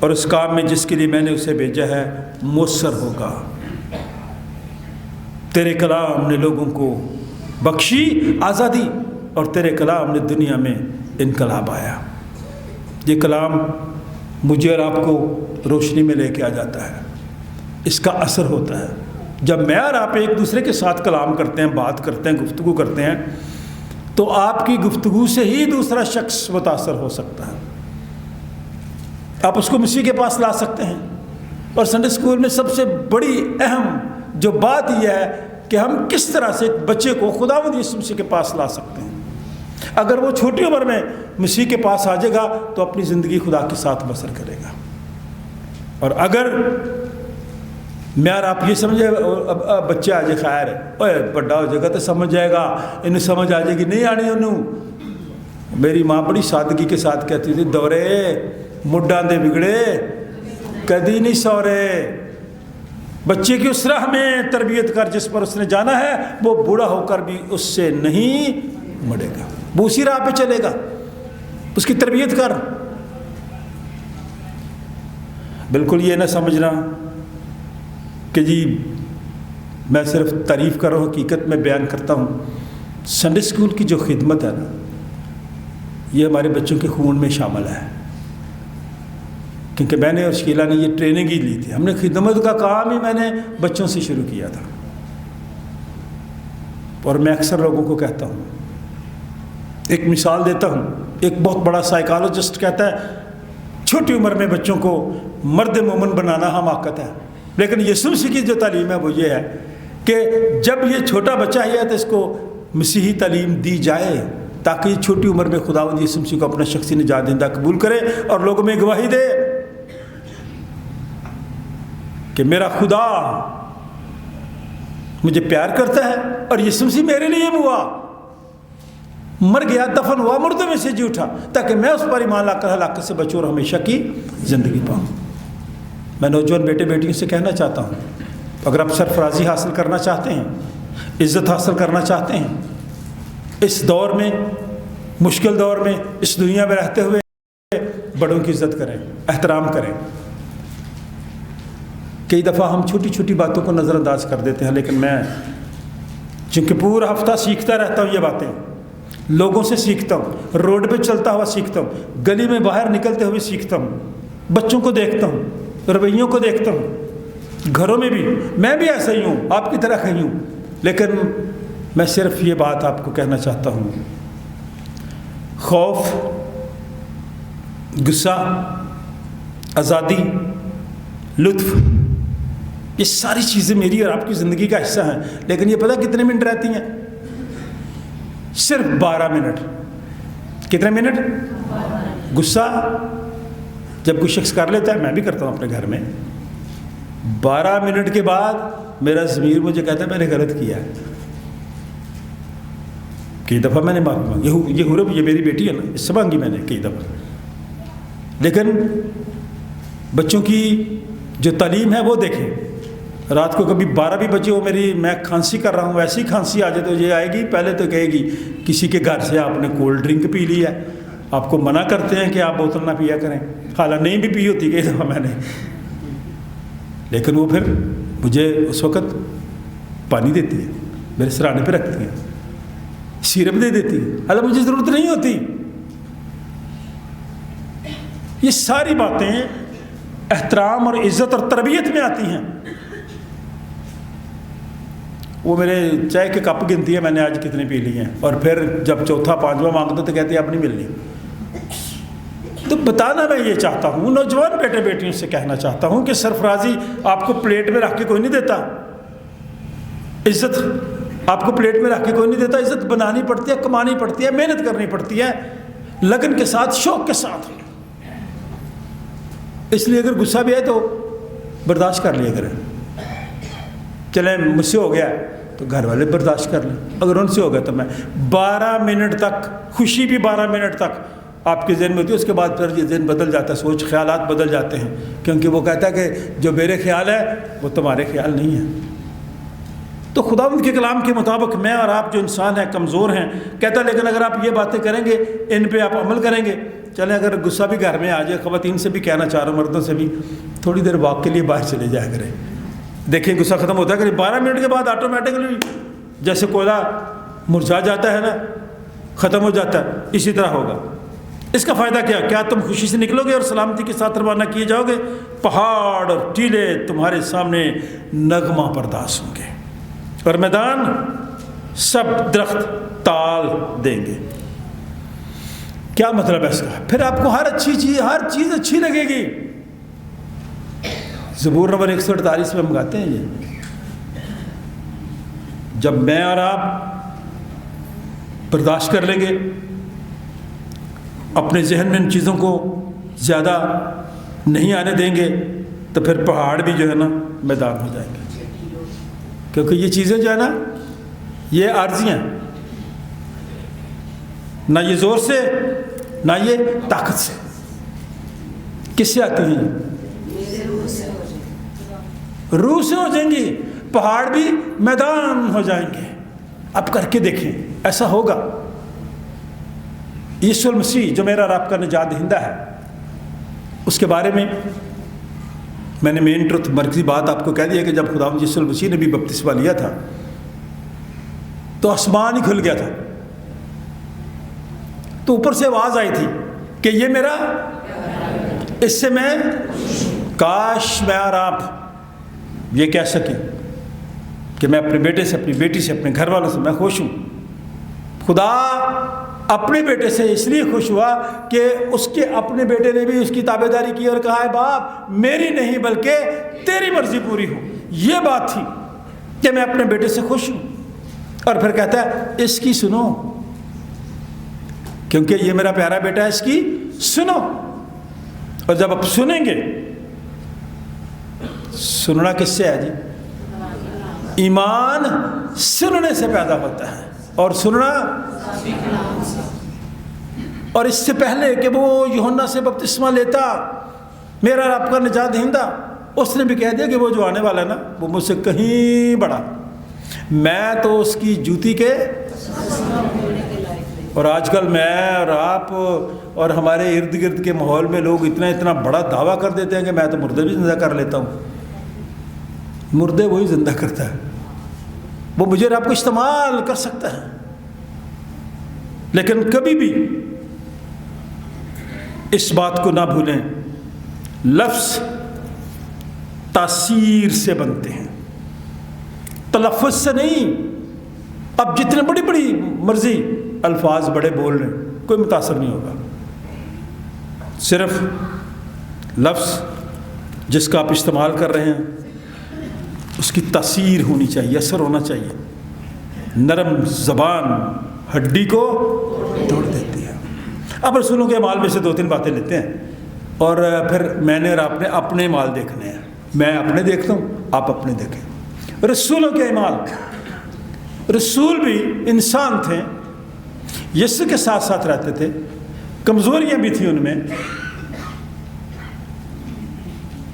[SPEAKER 1] और उस काम में जिसके लिए मैंने उसे भेजा है मुयस्सर होगा। तेरे कलाम ने लोगों को बख्शी आज़ादी, और तेरे कलाम ने दुनिया में इनकलाब आया। ये कलाम मुझे और आपको रोशनी में लेके आ जाता है, इसका असर होता है। जब मैं और आप एक दूसरे के साथ कलाम करते हैं, बात करते हैं, गुफ्तगू करते हैं, तो आपकी गुफ्तगू से ही दूसरा शख्स मुतासर हो सकता है। आप उसको मसीह के पास ला सकते हैं। और संडे स्कूल में सबसे बड़ी अहम जो बात यह है कि हम किस तरह से एक बच्चे को खुदावंद यीशु मसीह के पास ला सकते हैं। अगर वो छोटी उम्र में मसीह के पास आ जाएगा तो अपनी ज़िंदगी खुदा के साथ बसर करेगा। और अगर मैं और आप ये समझे अब बच्चे आ जाए, खैर ओए बड़ा हो जाएगा तो समझ जाएगा, इन्हें समझ आ जाएगी, नहीं आनी उन्होंने। मेरी माँ बड़ी सादगी के साथ कहती थी, दौरे मुड्डा दे बिगड़े कदी नहीं सौरे। बच्चे की उस राह में तरबियत कर जिस पर उसने जाना है, वो बूढ़ा होकर भी उससे नहीं मुड़ेगा, वो उसी राह पे चलेगा। उसकी तरबियत कर। बिल्कुल ये ना समझना कि जी मैं सिर्फ तारीफ़ कर रहा हूँ, हकीकत में बयान करता हूँ। संडे स्कूल की जो खिदमत है ना, ये हमारे बच्चों के खून में शामिल है, क्योंकि मैंने और शकीला ने ये ट्रेनिंग ही ली थी। हमने खिदमत का काम ही मैंने बच्चों से शुरू किया था। और मैं अक्सर लोगों को कहता हूँ, एक मिसाल देता हूँ। एक बहुत बड़ा साइकोलॉजिस्ट कहता है, छोटी उम्र में बच्चों को मर्द मोमिन बनाना हमाकत है, लेकिन यीशु मसीह की जो तालीम है वो ये है कि जब ये छोटा बच्चा है तो इसको मसीही तालीम दी जाए, ताकि ये छोटी उम्र में खुदावंद यीशु मसीह को अपना शख्सी निजात देंदा कबूल करे और लोगों में गवाही दे कि मेरा खुदा मुझे प्यार करता है और यीशु मसीह मेरे लिए हुआ, मर गया, दफन हुआ, मुर्दे में से जी उठा, ताकि मैं उस पर ईमान लाकर हलाकत से बचूं और हमेशा की ज़िंदगी पाऊँ। मैं नौजवान बेटे बेटियों से कहना चाहता हूँ, अगर आप सरफराजी हासिल करना चाहते हैं, इज़्ज़त हासिल करना चाहते हैं, इस दौर में, मुश्किल दौर में, इस दुनिया में रहते हुए बड़ों की इज़्ज़त करें, एहतराम करें। कई दफ़ा हम छोटी छोटी बातों को नज़रअंदाज कर देते हैं, लेकिन मैं चूँकि पूरा हफ्ता सीखता रहता हूँ, ये बातें लोगों से सीखता हूँ, रोड पे चलता हुआ सीखता हूँ, गली में बाहर निकलते हुए सीखता हूँ, बच्चों को देखता हूँ, रवैयों को देखता हूँ, घरों में भी मैं भी ऐसा ही हूँ, आपकी तरह ही हूँ। लेकिन میں صرف یہ بات آپ کو کہنا چاہتا ہوں، خوف، غصہ، آزادی، لطف، یہ ساری چیزیں میری اور آپ کی زندگی کا حصہ ہیں، لیکن یہ پتہ کتنے منٹ رہتی ہیں؟ صرف 12 منٹ۔ کتنے منٹ؟ غصہ جب کوئی شخص کر لیتا ہے، میں بھی کرتا ہوں اپنے گھر میں، 12 منٹ کے بعد میرا ضمیر مجھے کہتا ہے میں نے غلط کیا ہے۔ کئی دفعہ میں نے معافی مانگی، یہ حرب، یہ میری بیٹی ہے نا، اس سے مانگی میں نے کئی دفعہ، لیکن بچوں کی جو تعلیم ہے وہ دیکھیں، رات کو کبھی 12 بھی بجے ہو، میں کھانسی کر رہا ہوں، ایسی کھانسی آ جائے تو یہ آئے گی، پہلے تو کہے گی کسی کے گھر سے آپ نے کولڈ ڈرنک پی لی ہے، آپ کو منع کرتے ہیں کہ آپ بوتل نہ پیا کریں، حالانکہ نہیں بھی پی ہوتی کئی دفعہ میں نے، لیکن وہ پھر مجھے اس وقت پانی دیتی ہے، میرے سرانے پہ رکھتی ہے، سیرپ دے دیتی ہے، حالانکہ مجھے ضرورت نہیں ہوتی۔ یہ ساری باتیں احترام اور عزت اور تربیت میں آتی ہیں۔ وہ میرے چائے کے کپ گنتی ہے میں نے آج کتنے پی لی ہیں، اور پھر جب چوتھا پانچواں مانگتا تو کہتے ہیں اب نہیں ملنی۔ تو بتانا میں یہ چاہتا ہوں، نوجوان بیٹے بیٹیوں سے کہنا چاہتا ہوں کہ سرفرازی آپ کو پلیٹ میں رکھ کے کوئی نہیں دیتا، عزت آپ کو پلیٹ میں رکھ کے کوئی نہیں دیتا، عزت بنانی پڑتی ہے، کمانی پڑتی ہے، محنت کرنی پڑتی ہے، لگن کے ساتھ، شوق کے ساتھ۔ اس لیے اگر غصہ بھی ہے تو برداشت کر لیا کریں، چلیں مجھ سے ہو گیا تو گھر والے برداشت کر لیں، اگر ان سے ہو گیا تو میں 12 منٹ تک، خوشی بھی 12 منٹ تک آپ کے ذہن میں ہوتی ہے، اس کے بعد پھر یہ ذہن بدل جاتا ہے، سوچ خیالات بدل جاتے ہیں، کیونکہ وہ کہتا ہے کہ جو میرے خیال ہے وہ تمہارے خیال نہیں ہے۔ تو خداوند کے کلام کے مطابق میں اور آپ جو انسان ہیں کمزور ہیں، کہتا ہے لیکن اگر آپ یہ باتیں کریں گے، ان پہ آپ عمل کریں گے، چلیں اگر غصہ بھی گھر میں آ جائے، خواتین سے بھی کہنا چاہ رہا ہوں، مردوں سے بھی، تھوڑی دیر واک کے لیے باہر چلے جایا کریں، دیکھیں غصہ ختم ہوتا ہے کہ 12 منٹ کے بعد آٹومیٹکلی جیسے کوئلہ مرجھا جاتا ہے نا، ختم ہو جاتا ہے، اسی طرح ہوگا۔ اس کا فائدہ کیا تم خوشی سے نکلو گے اور سلامتی کے ساتھ روانہ کیے جاؤ گے، پہاڑ اور ٹیلے تمہارے سامنے نغمہ پرداز ہوں گے، اور میدان سب درخت تال دیں گے۔ کیا مطلب ہے اس کا؟ پھر آپ کو ہر چیز اچھی لگے گی۔ زبور نمبر 148 میں ہم گاتے ہیں یہ، جب میں اور آپ برداشت کر لیں گے، اپنے ذہن میں ان چیزوں کو زیادہ نہیں آنے دیں گے، تو پھر پہاڑ بھی جو ہے نا میدان ہو جائیں گے، کیونکہ یہ چیزیں جو ہے نا یہ عارضی ہیں، نہ یہ زور سے نہ یہ طاقت سے۔ کس سے آتی ہیں؟ روح سے ہو جائیں گی، پہاڑ بھی میدان ہو جائیں گے۔ اب کر کے دیکھیں، ایسا ہوگا۔ یسوع المسیح جو میرا اور آپ کا نجات دہندہ ہے، اس کے بارے میں نے مین ٹروتھ، مرکزی بات آپ کو کہہ دیا کہ جب خداوند یسوع المسیح نے بھی بپتسمہ لیا تھا تو آسمان ہی کھل گیا تھا، تو اوپر سے آواز آئی تھی کہ یہ میرا، اس سے میں، کاش میں اور آپ یہ کہہ سکیں کہ میں اپنے بیٹے سے، اپنی بیٹی سے، اپنے گھر والوں سے میں خوش ہوں۔ خدا اپنے بیٹے سے اس لیے خوش ہوا کہ اس کے اپنے بیٹے نے بھی اس کی تابعداری کی اور کہا ہے باپ میری نہیں بلکہ تیری مرضی پوری ہو۔ یہ بات تھی کہ میں اپنے بیٹے سے خوش ہوں، اور پھر کہتا ہے اس کی سنو، کیونکہ یہ میرا پیارا بیٹا ہے، اس کی سنو۔ اور جب آپ سنیں گے، سننا کس سے ہے جی؟ ایمان سننے سے پیدا ہوتا ہے، اور سننا، اور اس سے پہلے کہ وہ یوحنا سے بپتسمہ لیتا، میرا اور آپ کا نجات دہندہ، اس نے بھی کہہ دیا کہ وہ جو آنے والا ہے نا وہ مجھ سے کہیں بڑا، میں تو اس کی جوتی کے۔ اور آج کل میں اور آپ اور ہمارے ارد گرد کے ماحول میں لوگ اتنا بڑا دعویٰ کر دیتے ہیں کہ میں تو مردے بھی زندہ کر لیتا ہوں۔ مردے وہی زندہ کرتا ہے، وہ مجھے اور آپ کو استعمال کر سکتا ہے، لیکن کبھی بھی اس بات کو نہ بھولیں، لفظ تاثیر سے بنتے ہیں، تلفظ سے نہیں۔ अब जितने बड़ी बड़ी मर्जी अल्फाज बड़े बोल रहे हैं, कोई मुतासर नहीं होगा। सिर्फ लफ्ज़ जिसका आप इस्तेमाल कर रहे हैं उसकी तासीर होनी चाहिए, असर होना चाहिए। नरम ज़बान हड्डी को तोड़ देती है। अब रसूलों के माल में से 2-3 बातें लेते हैं और फिर मैंने और आपने अपने माल देखने हैं। मैं अपने देखता हूँ, आप अपने देखें। रसूलों के माल, रसूल भी इंसान थे, यीशु के साथ साथ रहते थे, कमज़ोरियाँ भी थी उनमें,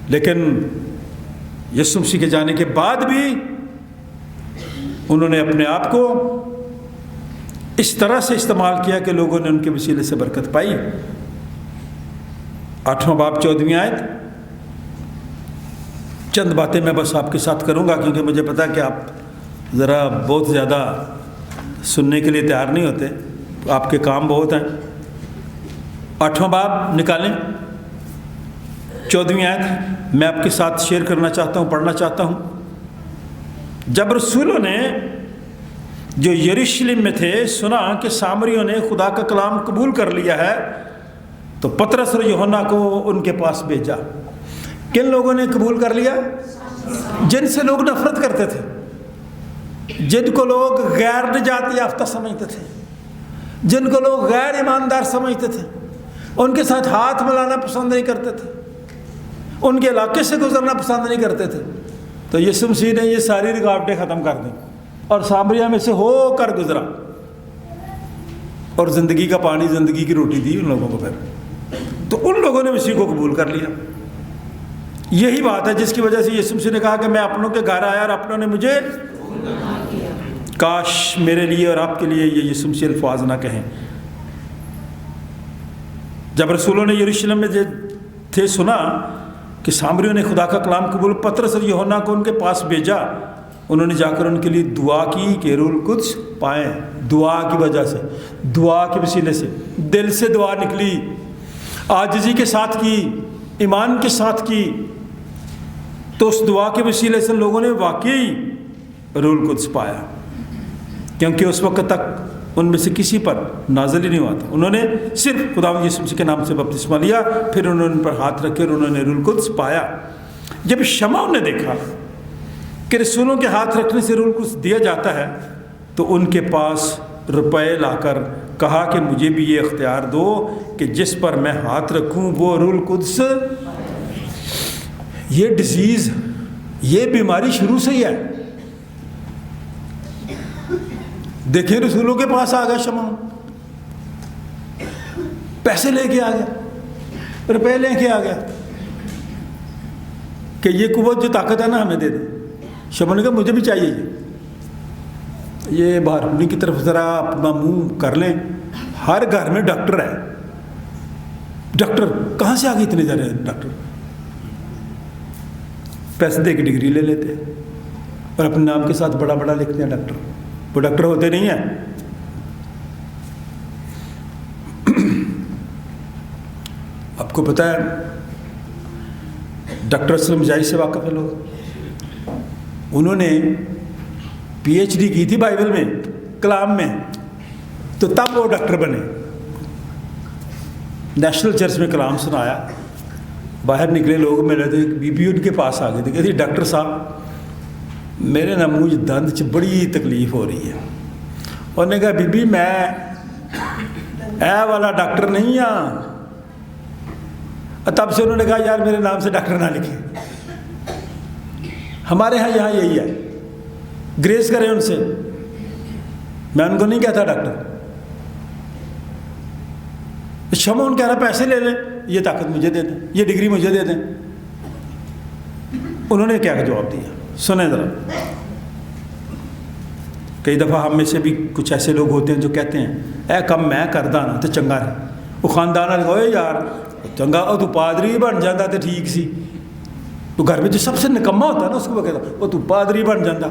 [SPEAKER 1] लेकिन यीशु मसीह के जाने के बाद भी उन्होंने अपने आप को इस तरह से इस्तेमाल किया कि लोगों ने उनके वसीले से बरकत पाई। 8वां बाब 14वीं आयत। चंद बातें मैं बस आपके साथ करूंगा क्योंकि मुझे पता है कि आप ज़रा बहुत ज़्यादा सुनने के लिए तैयार नहीं होते, तो आपके काम बहुत हैं। 8वां बाब निकालें, 14वीं आयत मैं आपके साथ शेयर करना चाहता हूँ, पढ़ना चाहता हूँ। जब रसूलों ने जो यरूशलेम में थे सुना कि सामरियों ने खुदा का कलाम कबूल कर लिया है, तो पतरस और यूहन्ना को उनके पास भेजा। किन लोगों ने कबूल कर लिया? जिनसे लोग नफरत करते थे, जिनको लोग गैर निजात याफ्ता समझते थे, जिनको लोग गैर ईमानदार समझते थे, उनके साथ हाथ मिलाना पसंद नहीं करते थे, उनके इलाके से गुजरना पसंद नहीं करते थे। तो यीशु मसीह ने ये सारी रुकावटें ख़त्म कर दी और सामरिया में से होकर गुजरा और ज़िंदगी का पानी, ज़िंदगी की रोटी दी उन लोगों को। फिर तो उन लोगों ने मसीह को कबूल कर लिया। यही बात है जिसकी वजह से यीशु मसीह ने कहा कि मैं अपनों के घर आया और अपनों ने मुझे, काश मेरे लिए और आपके लिए ये यीशु मसीह अल्फाज ना कहें। जब रसूलों ने यरूशलेम में थे सुना कि सामरियों ने खुदा का कलाम कबूल, पतरस और यूहन्ना को उनके पास भेजा। उन्होंने जाकर उनके लिए दुआ की कि रूहुल कुद्स पाएँ। दुआ की वजह से, दुआ के वसीले से, दिल से दुआ निकली, आजिज़ी के साथ की, ईमान के साथ की, तो उस दुआ के वसीले से लोगों ने वाकई रूहुल कुद्स पाया, क्योंकि उस वक्त तक उनमें से किसी पर नाज़िल ही नहीं हुआ था। उन्होंने सिर्फ खुदावंद यीशु मसीह के नाम से बपतिस्मा लिया, फिर उन्होंने उन पर हाथ रखे और उन्होंने रूहुल कुद्स पाया। जब शमौन ने देखा कि रसूलों के हाथ रखने से रूहुल कुद्स दिया जाता है, तो उनके पास रुपए लाकर कहा कि मुझे भी ये इख्तियार दो कि जिस पर मैं हाथ रखूं वो रूहुल कुद्स। ये डिजीज़, ये बीमारी शुरू से ही है। देखिए रसूलों के पास आ गया शमौन, पैसे लेके आ गया, रुपए लेके आ गया कि ये कुव्वत जो ताकत है ना हमें दे दे। शमौन ने कहा मुझे भी चाहिए ये बाहर की तरफ ज़रा अपना मुंह कर लें। हर घर में डॉक्टर है, डॉक्टर कहाँ से आ गए इतने ज़्यादा डॉक्टर? पैसे दे के डिग्री ले लेते हैं और अपने नाम के साथ बड़ा बड़ा लिखते हैं डॉक्टर। वो डॉक्टर होते नहीं हैं। आपको पता है डॉक्टर असलम जाई से वाक़फ़ है लोग, उन्होंने PhD की थी बाइबल में, कलाम में, तो तब वो डॉक्टर बने। नेशनल चर्च में कलाम सुनाया, बाहर निकले लोग मिले तो एक बीबी उनके पास आ गई थी, कहती डॉक्टर साहब मेरे ना मुँह दंद च बड़ी तकलीफ़ हो रही है। उन्होंने कहा बीबी मैं ऐ वाला डॉक्टर नहीं हाँ। तब से उन्होंने कहा यार मेरे नाम से डॉक्टर ना लिखे, हमारे यहाँ यही है, ग्रेस करें उनसे। मैं उनको नहीं कहता डॉक्टर। शमौन कह रहा पैसे ले लें, ये ताकत मुझे दे दें, ये डिग्री मुझे दे दें। उन्होंने क्या जवाब दिया सुने ज़रा। कई दफ़ा हम में से भी कुछ ऐसे लोग होते हैं जो कहते हैं ऐ कम मैं करदा ना तो चंगा है। वो खानदान वाले यार चंगा तू पादरी बन जाता तो ठीक सी। तो घर में जो सबसे निकम्मा होता है ना उसको वो कहता वो तू पादरी बन जाता।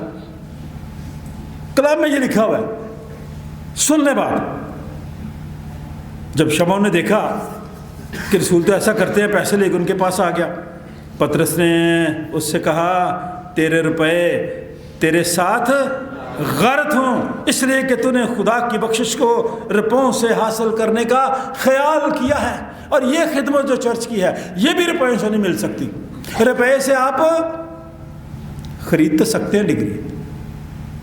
[SPEAKER 1] कलाम में ये लिखा हुआ है। सुनने बाद जब शमौन ने देखा कि रसूल तो ऐसा करते हैं, पैसे लेकर उनके पास आ गया। पतरस ने उससे कहा तेरे रुपए तेरे साथ غارت ہوں اس لیے کہ تو نے خدا کی بخشش کو روپوں سے حاصل کرنے کا خیال کیا ہے. اور یہ خدمت جو چرچ کی ہے یہ بھی روپے سے نہیں مل سکتی. روپے سے آپ خرید تو سکتے ہیں ڈگری,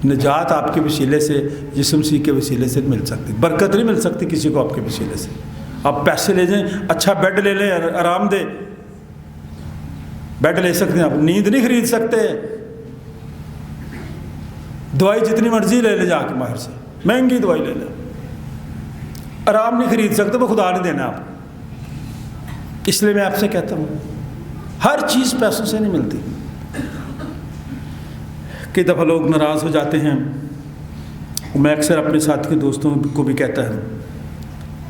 [SPEAKER 1] نجات آپ کے وسیلے سے, یسوع مسیح کے وسیلے سے مل سکتی. برکت نہیں مل سکتی کسی کو آپ کے وسیلے سے. آپ پیسے لے جائیں, اچھا بیڈ لے لیں, آرام دہ بیڈ لے سکتے ہیں, آپ نیند نہیں خرید سکتے. دوائی جتنی مرضی لے لے جا کے باہر سے, مہنگی دوائی لے لیں, آرام نہیں خرید سکتے, وہ خدا نے دینا آپ. اس لیے میں آپ سے کہتا ہوں ہر چیز پیسوں سے نہیں ملتی. کئی دفعہ لوگ ناراض ہو جاتے ہیں. میں اکثر اپنے ساتھی کے دوستوں کو بھی کہتا ہوں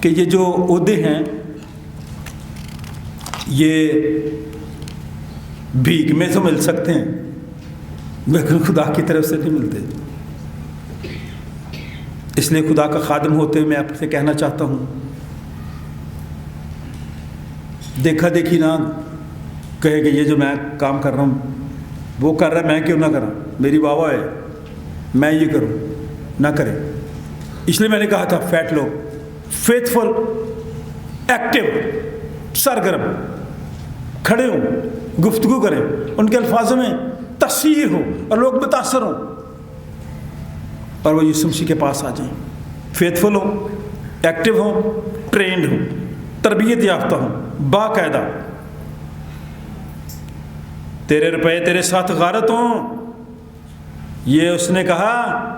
[SPEAKER 1] کہ یہ جو عہدے ہیں یہ بھیک میں تو مل سکتے ہیں لیکن خدا کی طرف سے نہیں ملتے. اس لیے خدا کا خادم ہوتے ہوئے میں آپ سے کہنا چاہتا ہوں دیکھا دیکھی نہ کہے کہ یہ جو میں کام کر رہا ہوں وہ کر رہا ہے, میں کیوں نہ کروں, میری واہ واہ ہے, میں یہ کروں, نہ کرے. اس لیے میں نے کہا تھا فیٹ لوگ فیتھفل, ایکٹیو, سرگرم, کھڑے ہوں, گفتگو کریں, ان کے الفاظوں میں تاثیر ہو اور لوگ متاثر ہوں اور وہ یسوع مسیح کے پاس آ جائیں. فیتھفل ہوں, ایکٹیو ہوں, ٹرینڈ ہوں, تربیت یافتہ ہوں, باقاعدہ. تیرے روپے تیرے ساتھ غارت ہوں. یہ اس نے کہا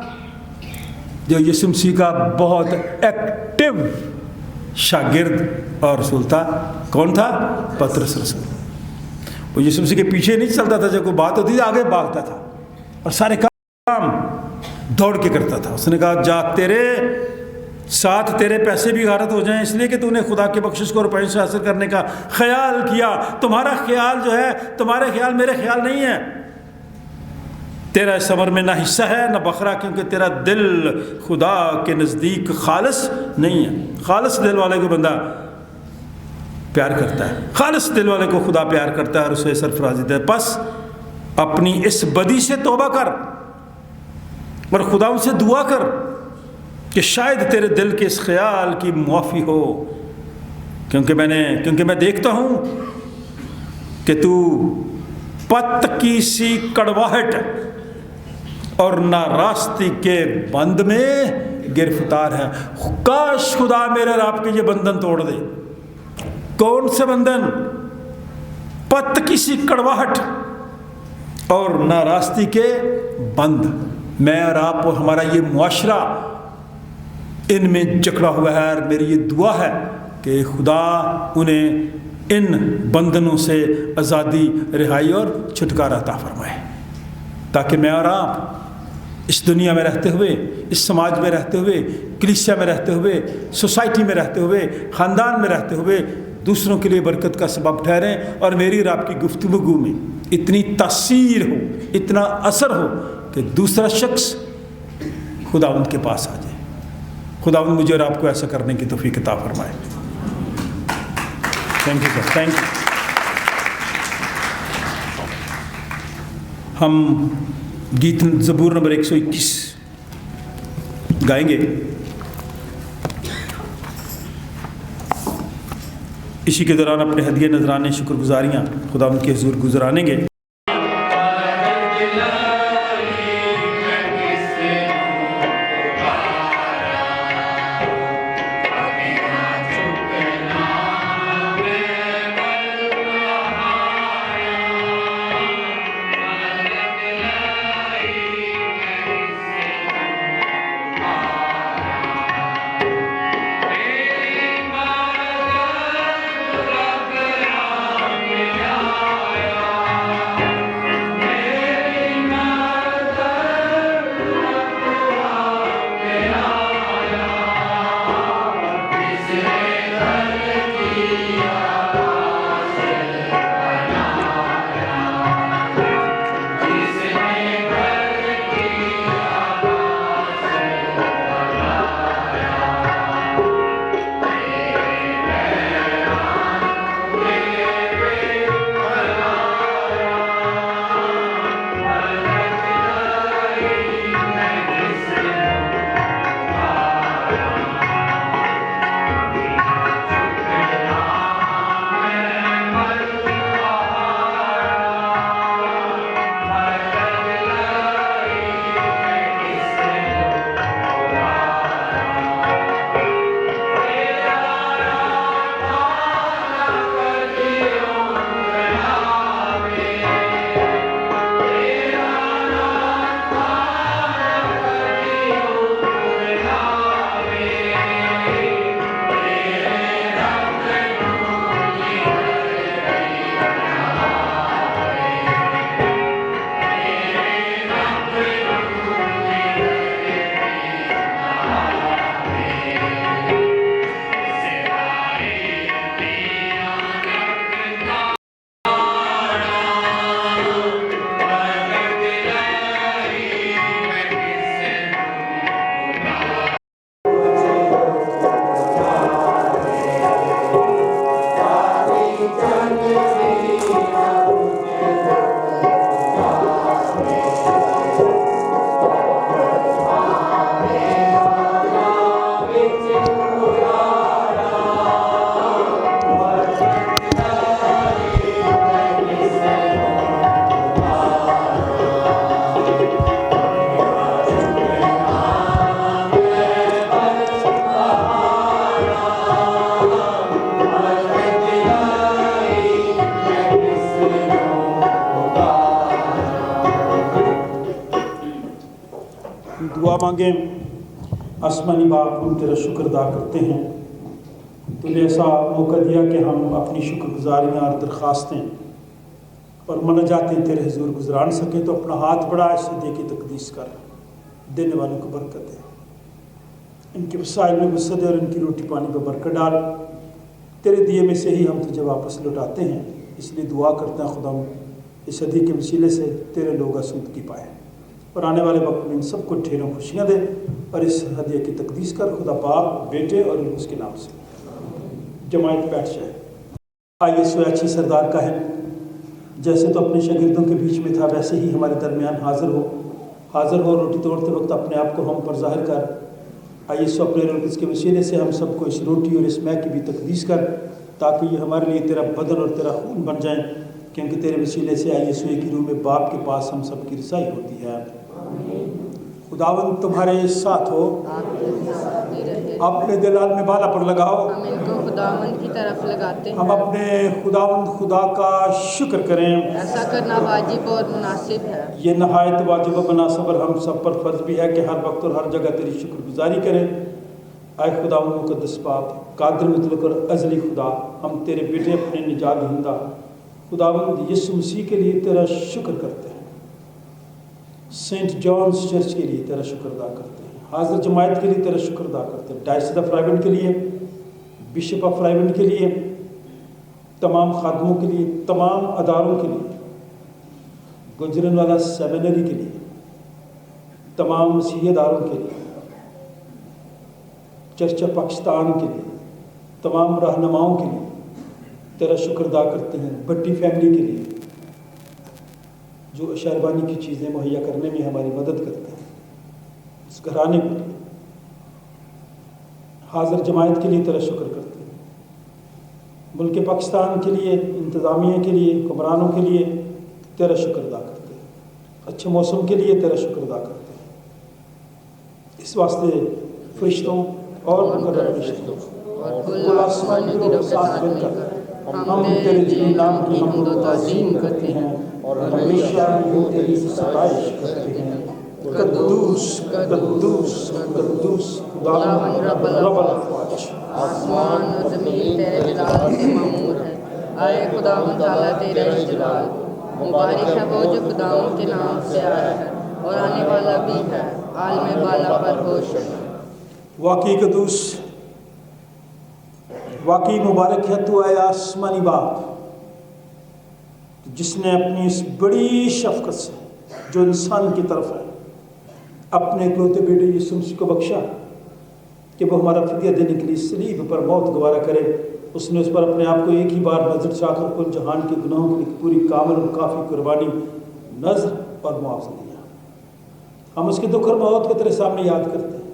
[SPEAKER 1] جو یسوع مسیح کا بہت ایکٹیو شاگرد اور رسول تھا. کون تھا؟ پطرس رسول. وہ یسوع مسیح کے پیچھے نہیں چلتا تھا, جب کوئی بات ہوتی تھی آگے بھاگتا تھا اور سارے کام دوڑ کے کرتا تھا. اس نے کہا جا, تیرے ساتھ تیرے پیسے بھی غارت ہو جائیں اس لیے کہ تو نے خدا کی بخشش کو روپے سے حاصل کرنے کا خیال کیا. تمہارا خیال جو ہے, تمہارے خیال میرے خیال نہیں ہے. تیرا اس عمر میں نہ حصہ ہے نہ بخرا, کیونکہ تیرا دل خدا کے نزدیک خالص نہیں ہے. خالص دل والے کو بندہ پیار کرتا ہے, خالص دل والے کو خدا پیار کرتا ہے اور اسے سرفرازی دے. بس اپنی اس بدی سے توبہ کر اور خدا ان سے دعا کر کہ شاید تیرے دل کے اس خیال کی معافی ہو, کیونکہ میں دیکھتا ہوں کہ تو پت کی سی کڑواہٹ اور ناراستی کے بند میں گرفتار ہے. کاش خدا میرے اور آپ کے یہ بندھن توڑ دے. کون سے بندھن؟ پت کی سی کڑواہٹ اور ناراستی کے بند. میں اور آپ اور ہمارا یہ معاشرہ ان میں جکڑا ہوا ہے, اور میری یہ دعا ہے کہ خدا انہیں ان بندھنوں سے آزادی, رہائی اور چھٹکارا عطا فرمائے, تاکہ میں اور آپ اس دنیا میں رہتے ہوئے, اس سماج میں رہتے ہوئے, کلیسیا میں رہتے ہوئے, سوسائٹی میں رہتے ہوئے, خاندان میں رہتے ہوئے دوسروں کے لیے برکت کا سبب ٹھہریں, اور میری اور آپ کی گفتگو میں اتنی تاثیر ہو, اتنا اثر ہو کہ دوسرا شخص خداوند کے پاس آ جائے. خداوند مجھے اور آپ کو ایسا کرنے کی توفیق عطا فرمائے. Thank you sir, thank you. ہم گیت زبور نمبر 121 گائیں گے. اسی کے دوران اپنے ہدیے نذرانے شکر گزاریاں خداوند کے حضور گزاریں گے. मांगें। आसमानी बाप, हम तेरा शुक्र अदा करते हैं, तूने ऐसा मौका दिया कि हम अपनी शुक्रगुजारियाँ और दरख्वास्तें और मनाजातें तेरे हुजूर गुजरान सकें। तो अपना हाथ बढ़ा, इसे दे के तकदीस कर, देने वालों को बरकत दे, इनके वसाइल में वसअत और इनकी रोटी पानी पर बरकत डाल। तेरे दिए में से ही हम तुझे वापस लौटाते हैं, इसलिए दुआ करते हैं खुदा इस सदी के वसीले से तेरे लोग आसूदगी पाए और आने वाले वक्त में इन सबको ढेरों खुशियाँ दे और इस हदिया की तकदीस कर खुदा बाप, बेटे और उसके नाम से। जमायत बैठ जाए। आइए स्वैच्छी सरदार का है, जैसे तो अपने शागिर्दों के बीच में था वैसे ही हमारे दरमियान हाज़िर हो। रोटी तोड़ते वक्त अपने आप को हम पर ज़ाहिर कर। आइए सो अपने रोज़ के वसीले से हम सबको इस रोटी और इस मैक की भी तकदीस कर, ताकि ये हमारे लिए तेरा बदन और तेरा खून बन जाए, क्योंकि तेरे वसीले से आइए सो की रूह में बाप के पास हम सब की रसाई होती है। खुदावंद तुम्हारे साथ हो, अपने दिलाल में बाला पर लगाओ।
[SPEAKER 9] हम इनको खुदावंद की तरफ लगाते हैं।
[SPEAKER 1] हम अपने खुदावंद खुदा का शुक्र करें,
[SPEAKER 9] ऐसा करना वाजिब और मुनासिब है।
[SPEAKER 1] ये नहायत वाजिब व मुनासिब और हम सब पर फर्ज भी है कि हर वक्त और हर जगह तेरी शुक्रगुजारी करें। आए खुदावंद मुक़द्दस बाप, कादिर मुतलक और अज़ली खुदा, हम तेरे बेटे अपने निजात दहिंदा खुदावंद यीशु मसीह के लिए तेरा शुक्र करते हैं। सेंट जॉन्स चर्च के लिए तेरा शुक्र अदा करते हैं। हाज़िर जमायत के लिए तेरा शुक्र अदा करते हैं। डायसिस ऑफ रायबंड के लिए, बिशप ऑफ रायबंड के लिए, तमाम खादमों के लिए, तमाम अदारों के लिए, गुजरनवाला सेमिनरी के लिए, तमाम मसीही अदारों के लिए, चर्च ऑफ पाकिस्तान के लिए, तमाम रहनुमाओं के लिए तेरा शुक्र अदा करते हैं। भट्टी फैमिली के लिए जो शहरबानी की चीज़ें मुहैया करने में हमारी मदद करते हैं, इस घराने के लिए, हाज़िर जमायत के लिए तेरा शुक्र करते हैं। मुल्क पाकिस्तान के लिए, इंतज़ामिया के लिए, हुक्मरानों के लिए तेरा शुक्र अदा करते हैं। अच्छे मौसम के लिए तेरा शुक्र अदा करते हैं। इस वास्ते फरिश्तों और मुकर्रर फरिश्तों और कुल आसमानी गिरोह के साथ मिलकर हम तेरे जलील नाम की हमद व ताज़ीम करते हैं और हमेशा तेरी सताइश करते हैं। कद्दूस कद्दूस कद्दूस खुदावंद रब्बुल अफ़वाज।
[SPEAKER 9] आसमान और ज़मीन तेरे जलाल से मामूर है। आए खुदावंद ताला तेरा ही जलाल। मुबारक है वो जो खुदावंद के नाम से आया है और आने वाला भी है, आलम बाला पर होश है।
[SPEAKER 1] वाकई कद्दूस, वाकई मुबारक है तू आए आसमानी बाप, जिसने अपनी इस बड़ी शफ़क़त से जो इंसान की तरफ है अपने इकलौते बेटे यीशु मसीह को बख्शा कि वो हमारा फिदिया देने के लिए सलीब पर मौत गवारा करे। उसने उस पर अपने आप को एक ही बार नजर चाकर कुल जहान के गुनाहों के लिए पूरी कामिल और काफ़ी कुर्बानी नजर और मुआवजा दिया। हम उसके दुख और मौत को तेरे सामने याद करते हैं,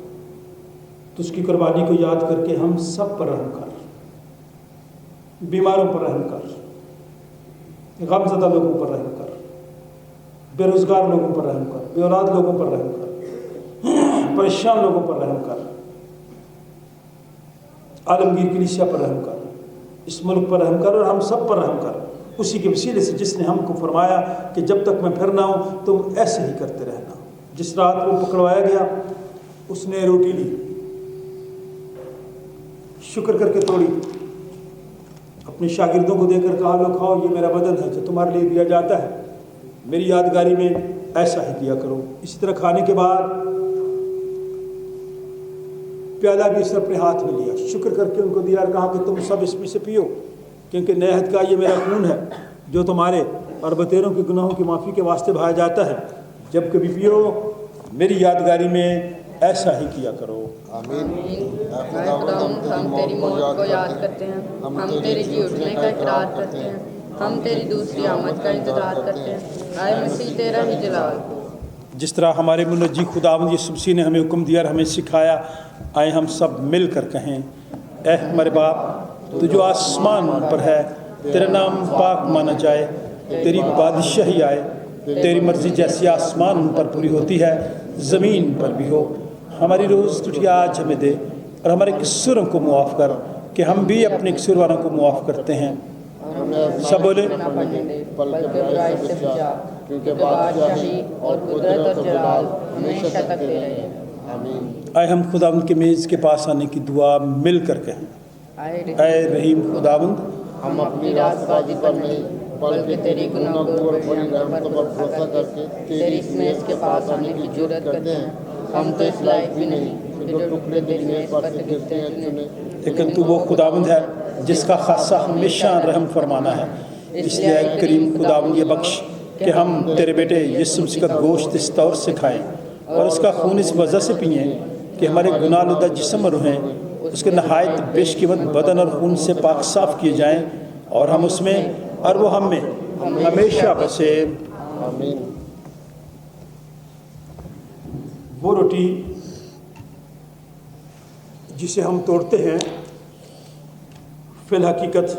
[SPEAKER 1] तो उसकी कुर्बानी को याद करके हम सब पर रहम कर, बीमारों पर रहम कर, गमज़दा लोगों पर रहम कर, बेरोज़गार लोगों पर रहम कर, बेऔलाद लोगों पर रहम कर, परेशान लोगों पर रहम कर, आलमगीर कलीसिया पर रहम कर, इस मुल्क पर रहम कर और हम सब पर रहम कर। उसी के वसीले से जिसने हमको फरमाया कि जब तक मैं फिर ना हूँ तुम ऐसे ही करते रहना। जिस रात वो पकड़वाया गया उसने रोटी ली, शुक्र करके तोड़ी, अपने शागिर्दों को देकर कहा लो खाओ, ये मेरा बदन है जो तुम्हारे लिए दिया जाता है, मेरी यादगारी में ऐसा ही किया करो। इसी तरह खाने के बाद प्याला भी उसने अपने हाथ में लिया, शुक्र करके उनको दिया और कहा कि तुम सब इसमें से पियो, क्योंकि नए अहद का ये मेरा खून है जो तुम्हारे और बतेरों के गुनाहों की माफ़ी के वास्ते बहाया जाता है। जब कभी पियो मेरी यादगारी में ऐसा ही किया करो।
[SPEAKER 2] आमीन।
[SPEAKER 9] खुदावंद हम तेरी मौत को याद करते हैं, हम तेरे जी उठने का इकरार करते हैं, हम तेरी दूसरी आमद का इंतज़ार करते हैं। आए मसीह तेरा ही जलाल।
[SPEAKER 1] जिस तरह हमारे मुनज्जी खुदावंद यीशु मसीह ने हमें हुक्म दिया और हमें सिखाया, आए हम सब मिल कर कहें, ऐ हमारे बाप तू जो आसमान पर है, तेरा नाम पाक माना जाए, तेरी बादशाही आए, तेरी मर्ज़ी जैसी आसमान पर पूरी होती है ज़मीन पर भी हो। हमारी रोज़ तुझे आज हमें दे और हमारे कसूरों को मुआफ़ कर कि हम भी अपने कसूर वालों को मुआफ़ करते हैं। सब बोले
[SPEAKER 9] क्योंकि बादशाही और कुदरत और जलाल हमेशा तक तेरे हैं।
[SPEAKER 1] आए हम खुदावंद के मेज़ के पास आने की दुआ मिल कर कहें, ऐ रहीम खुदावंद,
[SPEAKER 9] हम अपनी रास्तबाजी पर नहीं बल्कि तेरी गुनाहों और बड़ी रहमतों पर भरोसा करके तेरी इस मेज़ के पास आने की जुर्रत करते हैं। हम तो इस लायक भी नहीं कि जो टुकड़े तेरी मेज़ पर से गिरते हैं चुने,
[SPEAKER 1] लेकिन तू वो खुदावंद है जिसका खासा हमेशा रहम फरमाना है। इसलिए ऐ करीम खुदावंद ये बख्श कि हम तेरे बेटे यीशु मसीह का गोश्त इस तौर से खाएं और उसका खून इस वजह से पिएं कि हमारे गुनाहलुदा जिस्म और रूहें उसके नहायत बेशकीमत बदन और खून से पाक साफ किए जाएं और हम उसमें और वो हम में हमेशा बसे। वो रोटी जिसे हम तोड़ते हैं फिल हकीकत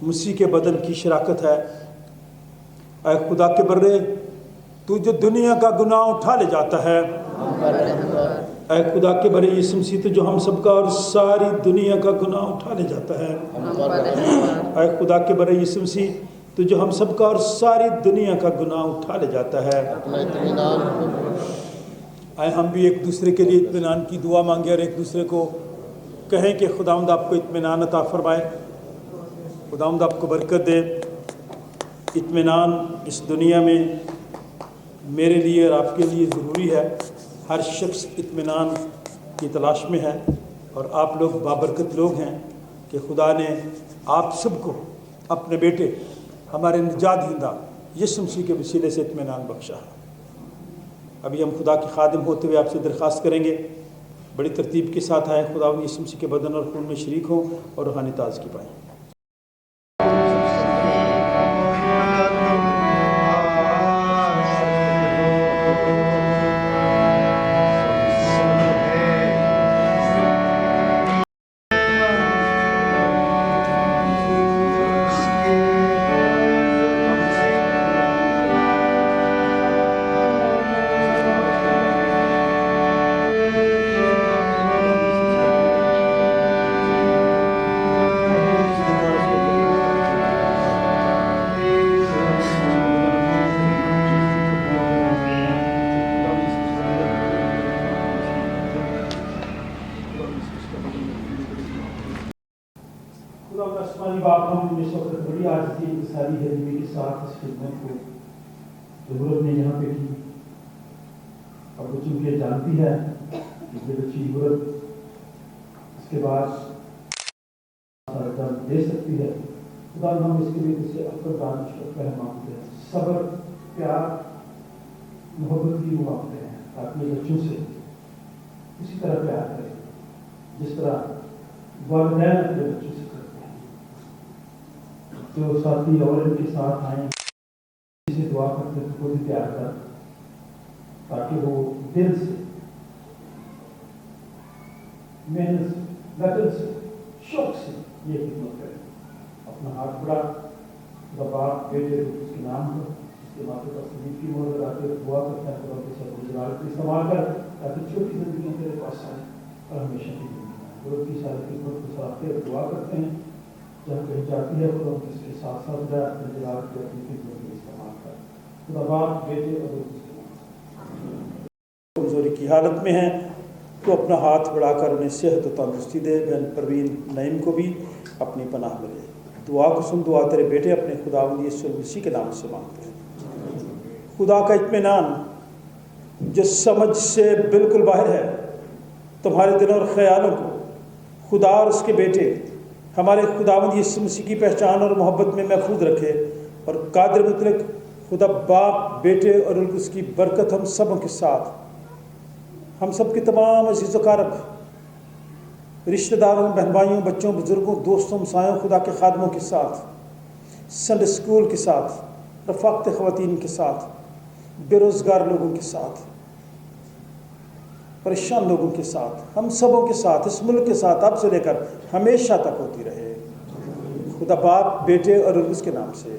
[SPEAKER 1] मसीह के बदन की शराकत है। ऐ खुदा के बर्रे, तू जो दुनिया का गुनाह उठा ले जाता है, ऐ खुदा के बरे यीशु मसीह तो जो हम सबका और सारी दुनिया का गुनाह उठा ले जाता है। ऐ खुदा के बरे यीशु मसीह तो जो हम सबका और सारी दुनिया का गुनाह उठा ले जाता है। आए हम भी एक दूसरे के लिए इत्मीनान की दुआ मांगे और एक दूसरे को कहें कि खुदावंद आपको इत्मीनान अता फरमाए, खुदावंद आपको बरकत दे। इत्मीनान इस दुनिया में मेरे लिए और आपके लिए ज़रूरी है। हर शख्स इत्मीनान की तलाश में है और आप लोग बाबरकत लोग हैं कि खुदा ने आप सबको अपने बेटे हमारे निजात दहिंदा यीशु मसीह के वसीले से इत्मीनान बख्शा है। अभी हम खुदा के खादिम होते हुए आपसे दरख्वास्त करेंगे, बड़ी तरतीब के साथ आए, खुदा यीशु मसीह के बदन और खून में शरीक हों और रूहानी ताज़गी पाएँ। आसमानी बाप, हम इस वक्त बड़ी आज़िज़ी इंसानी हजमी के साथ इस खिदमत को ज़रूरत ने यहाँ पे की और वो चूँकि जानती है कि ये बच्ची ज़रूरत इसके बाद दे सकती है। खुदा हम इसके लिए इससे अक्ल दानिश मांगते हैं, सब्र प्यार मोहब्बत की मांगते हैं ताकि बच्चों से इसी तरह प्यार करें जिस तरह वालिदैन अपने बच्चों से करते हैं। जो साथी और इनके साथ आए इसे दुआ करते हैं खुद प्यार कर ताकि वो दिल से मेहनत से लगन से शौक से ये खिदमत करें। अपना हाथ बढ़ा बाप बेटे उसके नाम पर उसके माथे पर सलीब की मोहर लगाते दुआ करता है खुदा के सब गुजारा की संभाल कर ताकि छोटी जिंदगी तेरे पास आए और हमेशा की जिंदगी की सारी खिदमत को सराहते और दुआ करते हैं। जब कहीं जाती है खुदा उसके साथ साथ रहे अपने जलाल के अपनी खिदमत में इस्तेमाल कर। खुदा बाप बेटे और कमजोरी की हालत में हैं तो अपना हाथ बढ़ाकर उन्हें सेहत और तंदुरुस्ती दे। बहन परवीन नईम को भी अपनी पनाह मिले। दुआ को सुन, दुआ तेरे बेटे अपने खुदावंद यीशु मसीह के नाम से मांगते हैं। खुदा का इत्मीनान जो समझ से बिल्कुल बाहर है तुम्हारे दिलों और ख्यालों को खुदा और उसके बेटे हमारे खुदावंद यीशु मसीह की पहचान और मोहब्बत में महफूज रखे और कादिर मुतलक खुदा बाप बेटे और उसकी बरकत हम सबों के साथ, हम सब के तमाम अज़ीज़ कारब रिश्तेदारों, बहन भाइयों, बच्चों, बुज़ुर्गों, दोस्तों, हमसायों, खुदा के खादमों के साथ, संडे स्कूल के साथ, रफ़ाक़त ख़वातीन के साथ, बेरोज़गार लोगों के साथ, परेशान लोगों के साथ, हम सबों के साथ, इस मुल्क के साथ अब से लेकर हमेशा तक होती रहे। खुदा बाप बेटे और उसके नाम से।